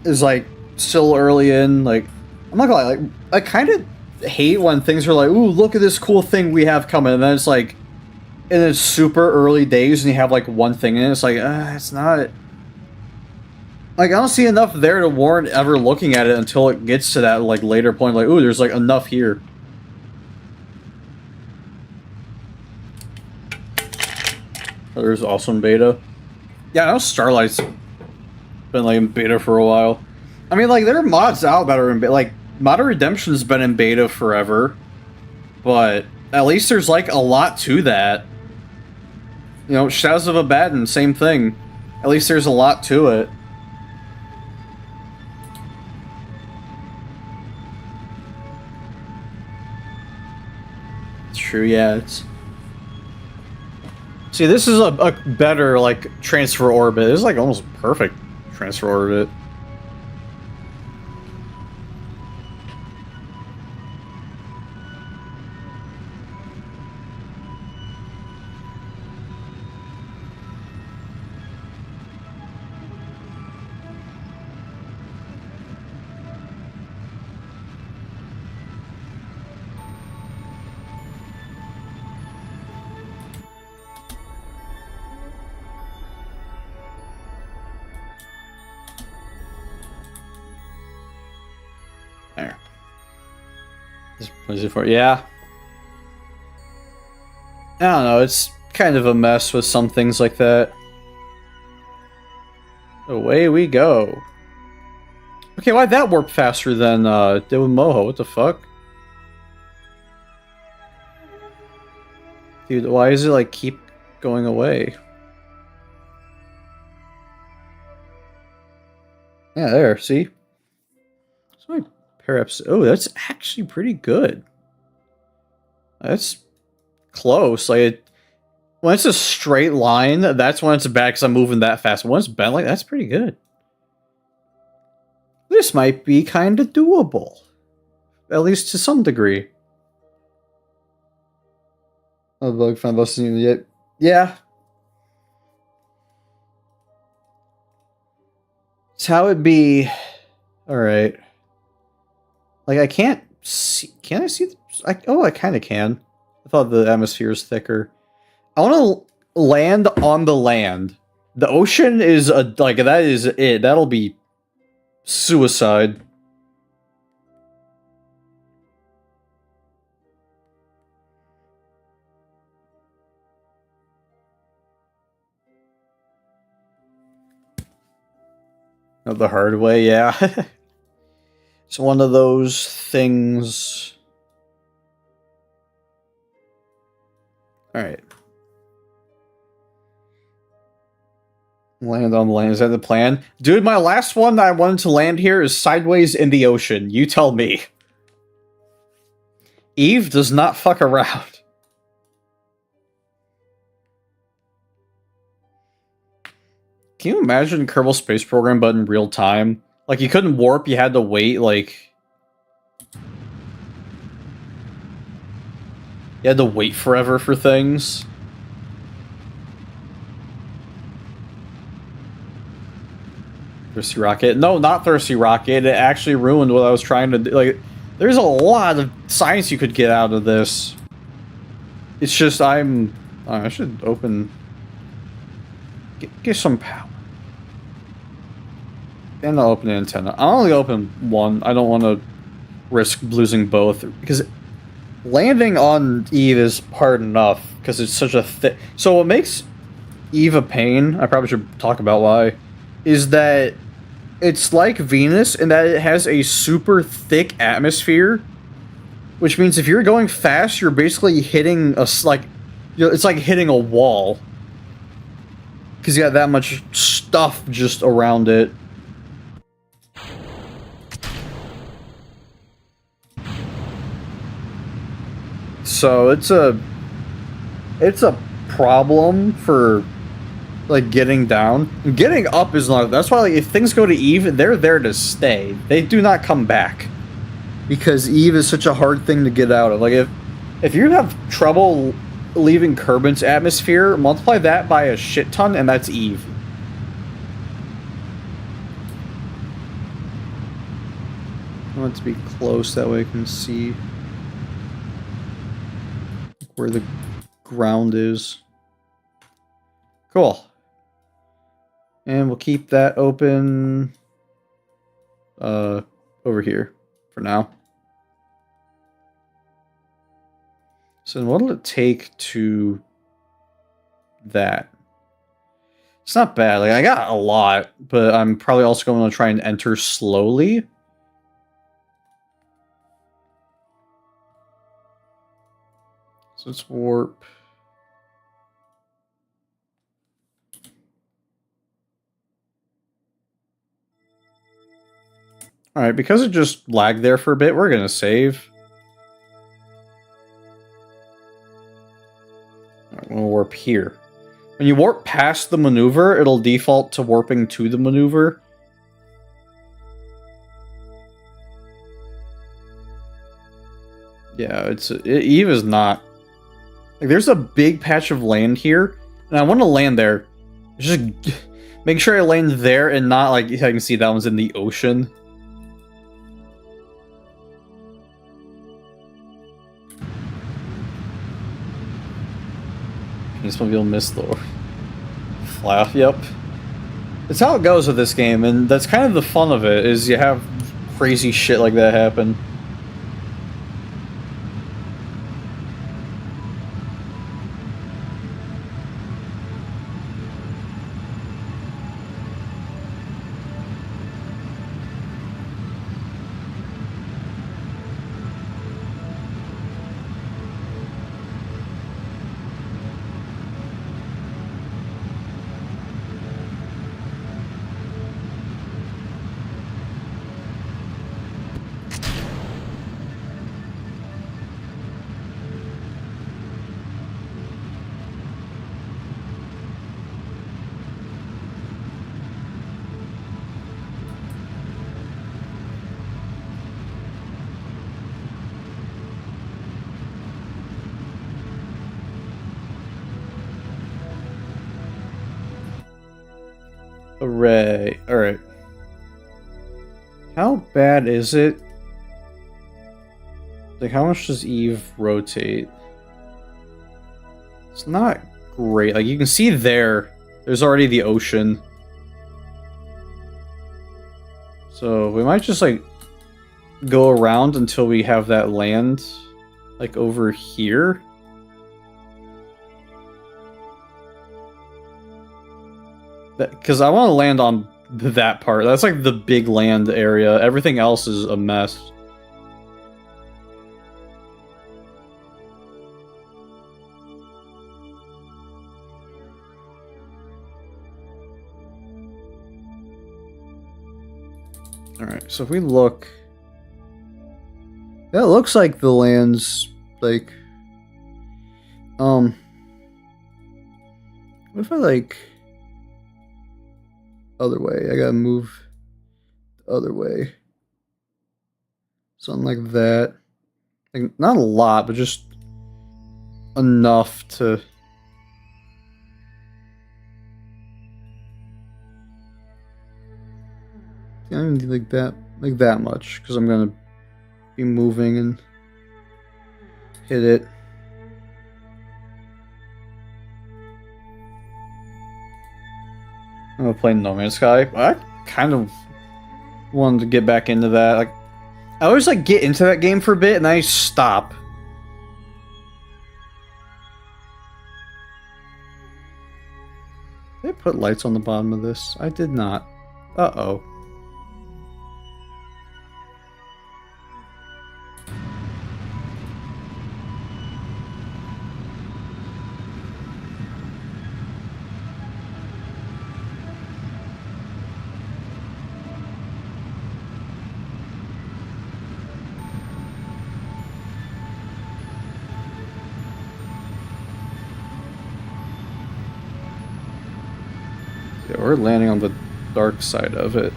is like still early in. Like, I'm not gonna lie. Like, I kind of hate when things are like, "Ooh, look at this cool thing we have coming," and then it's like, in its super early days, and you have like one thing in it. It's like, it's not. Like, I don't see enough there to warrant ever looking at it until it gets to that, like, later point. Like, ooh, there's, like, enough here. Oh, there's awesome beta. Yeah, I know Starlight's been, like, in beta for a while. I mean, like, there are mods out that are in beta. Like, Modded Redemption's been in beta forever. But at least there's, like, a lot to that. You know, Shadows of Abaddon, same thing. At least there's a lot to it. True, yeah, it's... See, this is a better, like, transfer orbit. This is, like, almost perfect transfer orbit. What is it for? Yeah. I don't know, it's kind of a mess with some things like that. Away we go. Okay, why'd that warp faster than did with Moho? What the fuck? Dude, why does it like keep going away? Yeah, there, see? So perhaps oh, that's actually pretty good. That's close. Like when it's a straight line, that's when it's bad because I'm moving that fast. When it's bent like that's pretty good. This might be kind of doable. At least to some degree. Oh, the bug found busting yet. Yeah. It's how it be. Alright. Like, I can't see. Can I see? Oh, I kind of can. I thought the atmosphere is thicker. I want to land on the land. The ocean is like, that is it. That'll be suicide. The hard way, yeah. It's one of those things. Alright. Land on the land. Is that the plan? Dude, my last one that I wanted to land here is sideways in the ocean. You tell me. Eve does not fuck around. Can you imagine Kerbal Space Program but in real time? Like, you couldn't warp, you had to wait, like... You had to wait forever for things. Thirsty Rocket? No, not Thirsty Rocket. It actually ruined what I was trying to do. Like, there's a lot of science you could get out of this. It's just, I should open... Get some power. And I'll open the antenna. I'll only open one. I don't want to risk losing both. Because landing on Eve is hard enough. Because it's such a thick... So what makes Eve a pain, I probably should talk about why, is that it's like Venus in that it has a super thick atmosphere. Which means if you're going fast, you're basically hitting a... like, it's like hitting a wall. Because you got that much stuff just around it. So it's a problem for like getting down. Getting up is not. That's why like, if things go to Eve, they're there to stay. They do not come back because Eve is such a hard thing to get out of. Like if you have trouble leaving Kerbin's atmosphere, multiply that by a shit ton, and that's Eve. I want it to be close, that way I can see where the ground is. Cool. And we'll keep that open over here for now. So then what'll it take to that? It's not bad. Like, I got a lot, but I'm probably also going to try and enter slowly. So let's warp. Alright, because it just lagged there for a bit, we're going to save. Alright, we'll warp here. When you warp past the maneuver, it'll default to warping to the maneuver. Yeah, Eve is not... Like, there's a big patch of land here, and I want to land there. Just make sure I land there and not, like, I can see that one's in the ocean. This one will miss the fly off. Yep, it's how it goes with this game, and that's kind of the fun of it. Is you have crazy shit like that happen. Hooray. Alright. How bad is it? Like, how much does Eve rotate? It's not great. Like, you can see there's already the ocean. So, we might just, like, go around until we have that land, like, over here. Because I want to land on that part. That's, like, the big land area. Everything else is a mess. Alright, so if we look... That looks like the land's, like... What if I, like... Other way, I gotta move the other way. Something like that. Like, not a lot, but just enough to... I don't need like that much, because I'm gonna be moving and hit it. I'm gonna play No Man's Sky. I kind of wanted to get back into that. Like, I always like get into that game for a bit and I stop. Did I put lights on the bottom of this? I did not. Uh-oh. Yeah, we're landing on the dark side of it.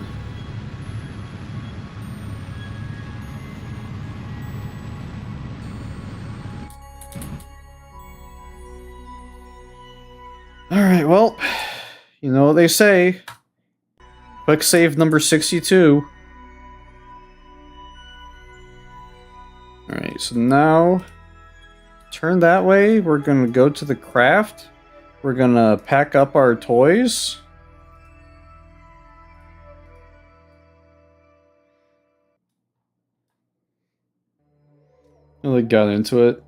Alright, well, you know what they say. Quick save number 62. Alright, so now turn that way. We're gonna go to the craft. We're gonna pack up our toys. I like got into it.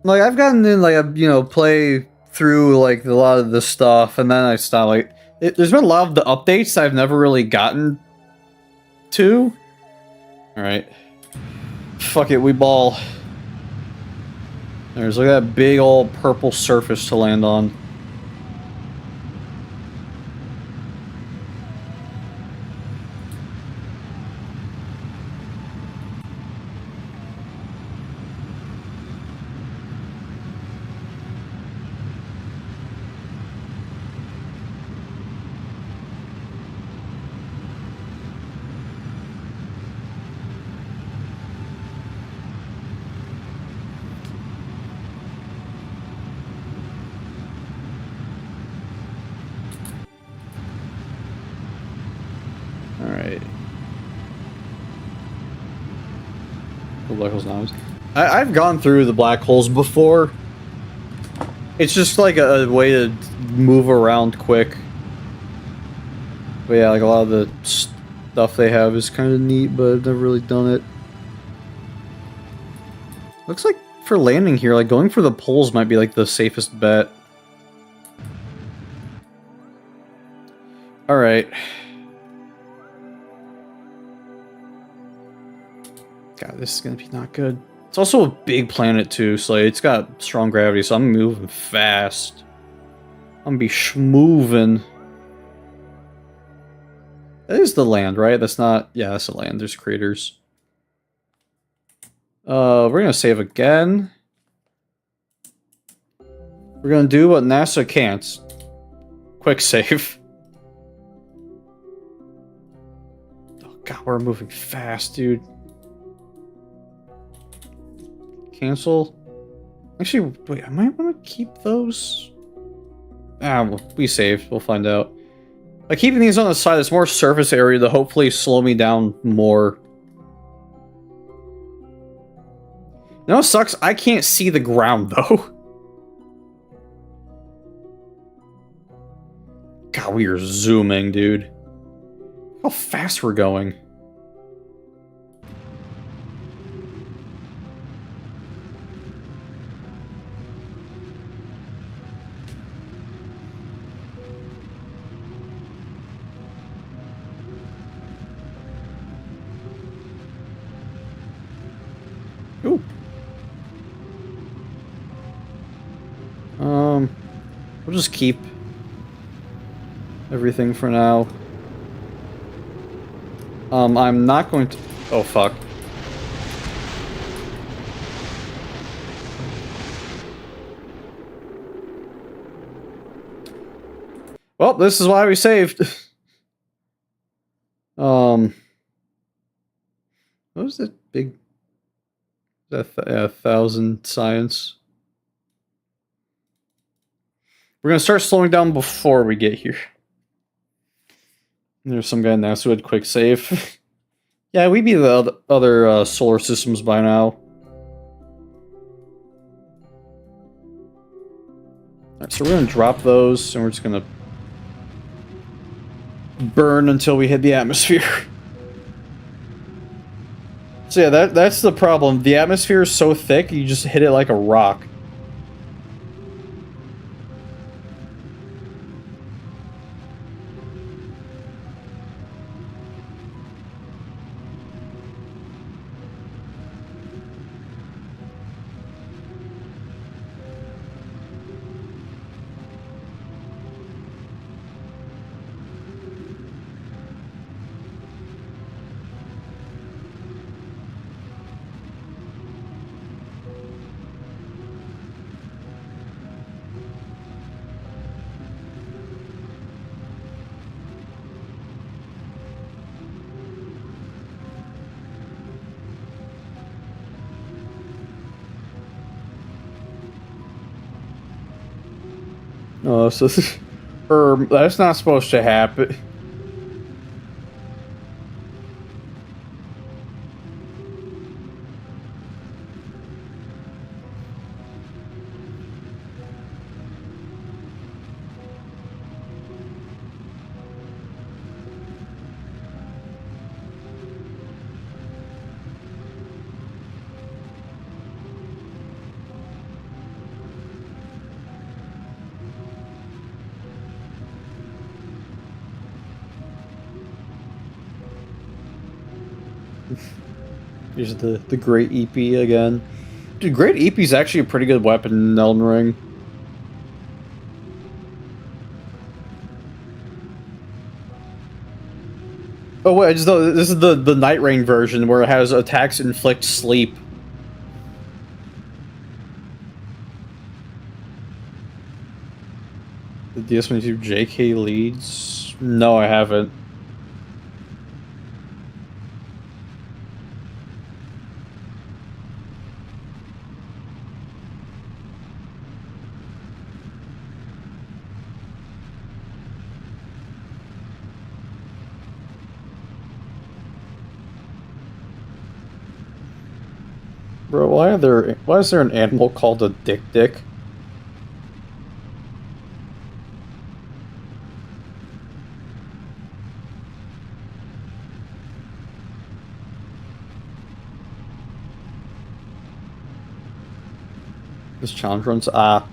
Like I've gotten in like a play through like a lot of the stuff and then I stopped. Like there's been a lot of the updates I've never really gotten to. Alright. Fuck it, we ball. There's like that big old purple surface to land on. Alright. The black hole's not. I've gone through the black holes before. It's just like a way to move around quick. But yeah, like a lot of the stuff they have is kind of neat, but I've never really done it. Looks like for landing here, like going for the poles might be like the safest bet. Alright. God, this is gonna be not good. It's also a big planet too, so it's got strong gravity, so I'm moving fast. I'm gonna be schmoving. That is the land, right? That's not... Yeah, that's the land. There's craters. We're gonna save again. We're gonna do what NASA can't. Quick save. Oh god, we're moving fast, dude. Cancel. Actually, wait, I might want to keep those. we'll be safe. We'll find out. By keeping these on the side, there's more surface area to hopefully slow me down more. You know what sucks? I can't see the ground, though. God, we are zooming, dude. How fast we're going. Ooh. We'll just keep everything for now. I'm not going to... Oh, fuck. Well, this is why we saved. What was that big... That 1,000 science? We're gonna start slowing down before we get here. There's some guy now who had quick save. Yeah, we'd be the other solar systems by now. Alright, so we're gonna drop those, and we're just gonna burn until we hit the atmosphere. So yeah, that's the problem. The atmosphere is so thick, you just hit it like a rock. Oh, so that's not supposed to happen. Here's the Great EP again. Dude, Great EP is actually a pretty good weapon in Elden Ring. Oh wait, I just thought this is the Night Rain version where it has attacks inflict sleep. The DS22 JK leads? No, I haven't. Bro, why is there an animal called a dick? This challenge runs I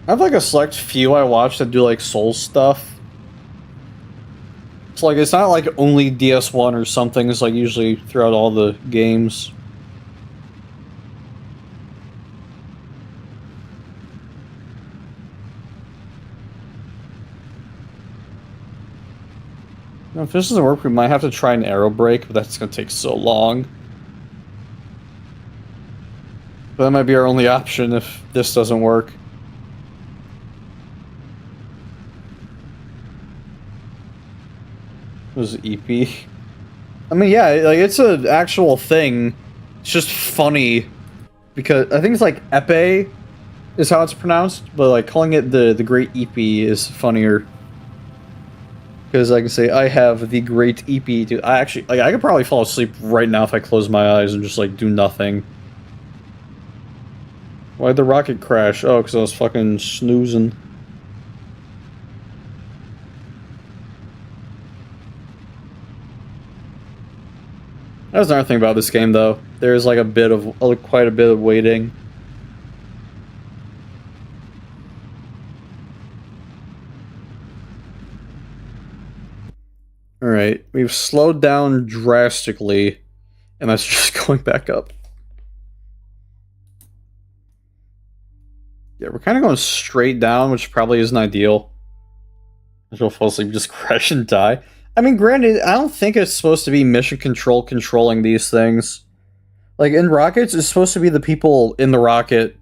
have like a select few I watch that do like soul stuff. It's like, it's not like only DS1 or something, it's like usually throughout all the games. Now, if this doesn't work, we might have to try an arrow break, but that's gonna take so long. But that might be our only option if this doesn't work. Was EP? I mean, yeah, like it's an actual thing. It's just funny because I think it's like Epee is how it's pronounced, but like calling it the Great EP is funnier. Because I can say I have the Great EP. Dude, I actually like I could probably fall asleep right now if I close my eyes and just like do nothing. Why'd the rocket crash? Oh, because I was fucking snoozing. That's another thing about this game, though. There's like a bit of, quite a bit of waiting. Alright, we've slowed down drastically, and that's just going back up. Yeah, we're kind of going straight down, which probably isn't ideal. I'll fall asleep, just crash and die. I mean, granted, I don't think it's supposed to be mission control controlling these things. Like, in rockets, it's supposed to be the people in the rocket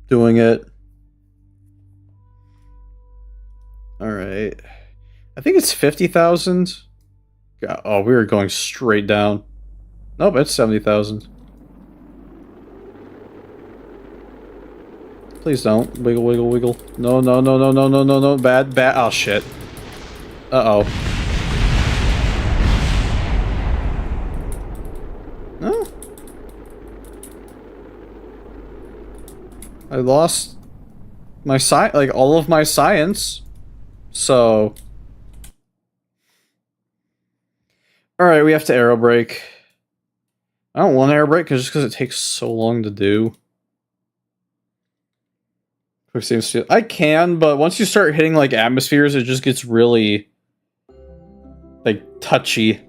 doing it. Alright. I think it's 50,000. Oh, we were going straight down. Nope, it's 70,000. Please don't. Wiggle, wiggle, wiggle. No, no, no, no, no, no, no, no. Bad, bad. Oh, shit. Uh-oh. No. I lost my like all of my science. So. Alright, we have to aero brake. I don't want aero brake just because it takes so long to do. I can, but once you start hitting like atmospheres, it just gets really like touchy.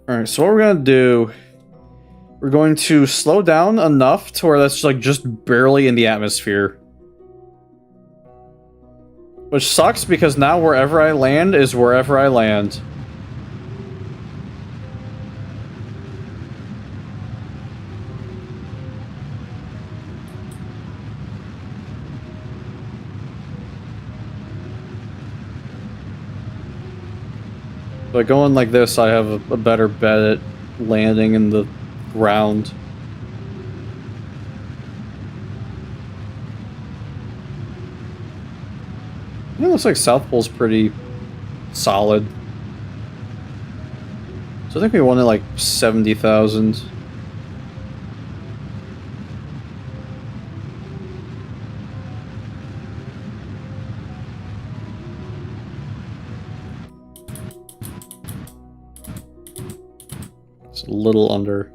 Alright, so what we're gonna do, we're going to slow down enough to where that's like just barely in the atmosphere. Which sucks because now wherever I land is wherever I land. But going like this, I have a better bet at landing in the ground. It looks like South Pole's pretty solid. So I think we wanted like 70,000. It's a little under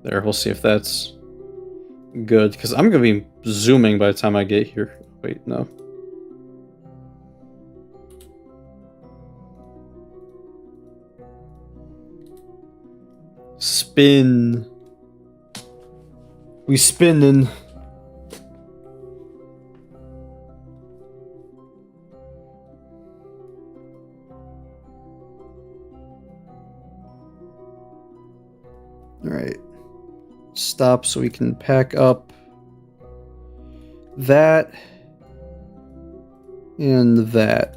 there. We'll see if that's good, because I'm going to be zooming by the time I get here. Wait, no. Spin. We spinning. Alright. Stop so we can pack up that and that.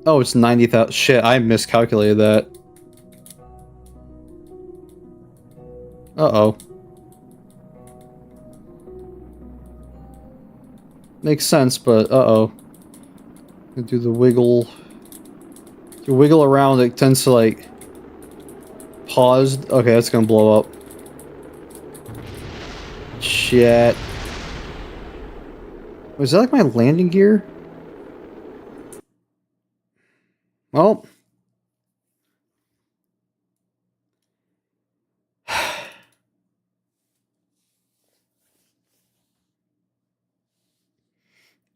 Oh, it's 90,000. Shit, I miscalculated that. Uh-oh. Makes sense, but uh-oh. Do the wiggle. If you wiggle around, it tends to, like, pause. Okay, that's gonna blow up. Shit. Was that, like, my landing gear? Well.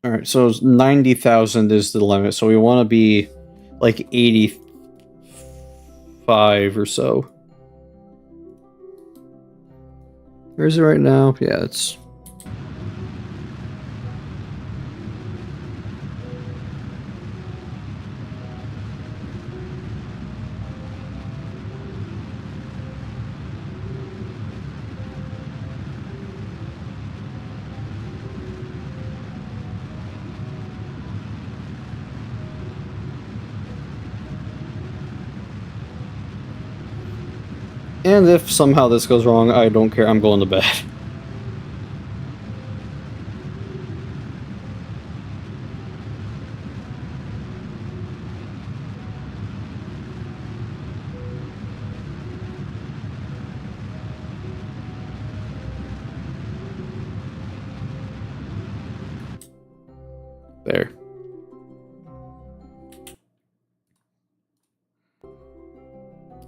Alright, so 90,000 is the limit, so we want to be like 85 or so. Where is it right now? Yeah, it's... And if somehow this goes wrong, I don't care, I'm going to bed. There.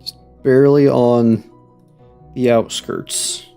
Just barely on the outskirts.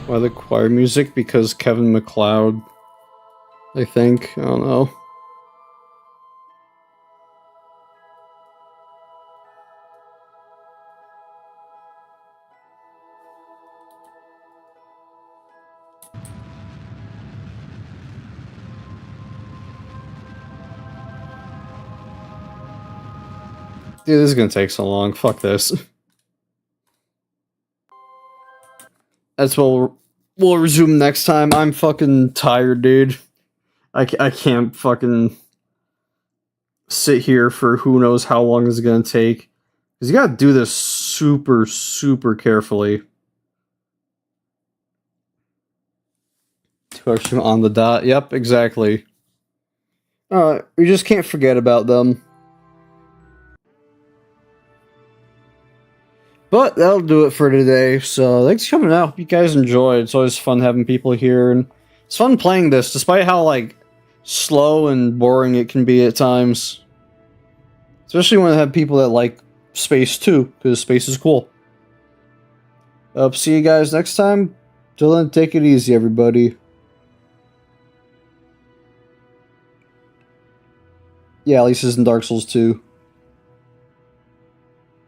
Why the choir music? Because Kevin MacLeod, I think. I don't know. Dude, this is gonna take so long. Fuck this. That's what we'll resume next time. I'm fucking tired, dude. I can't fucking sit here for who knows how long this is gonna take. Because you gotta do this super, super carefully. 2 hours on the dot. Yep, exactly. We just can't forget about them. But that'll do it for today. So thanks for coming out. Hope you guys enjoyed. It's always fun having people here, and it's fun playing this, despite how like slow and boring it can be at times. Especially when I have people that like space too, because space is cool. See you guys next time. Till then, take it easy, everybody. Yeah, at least it's in Dark Souls 2.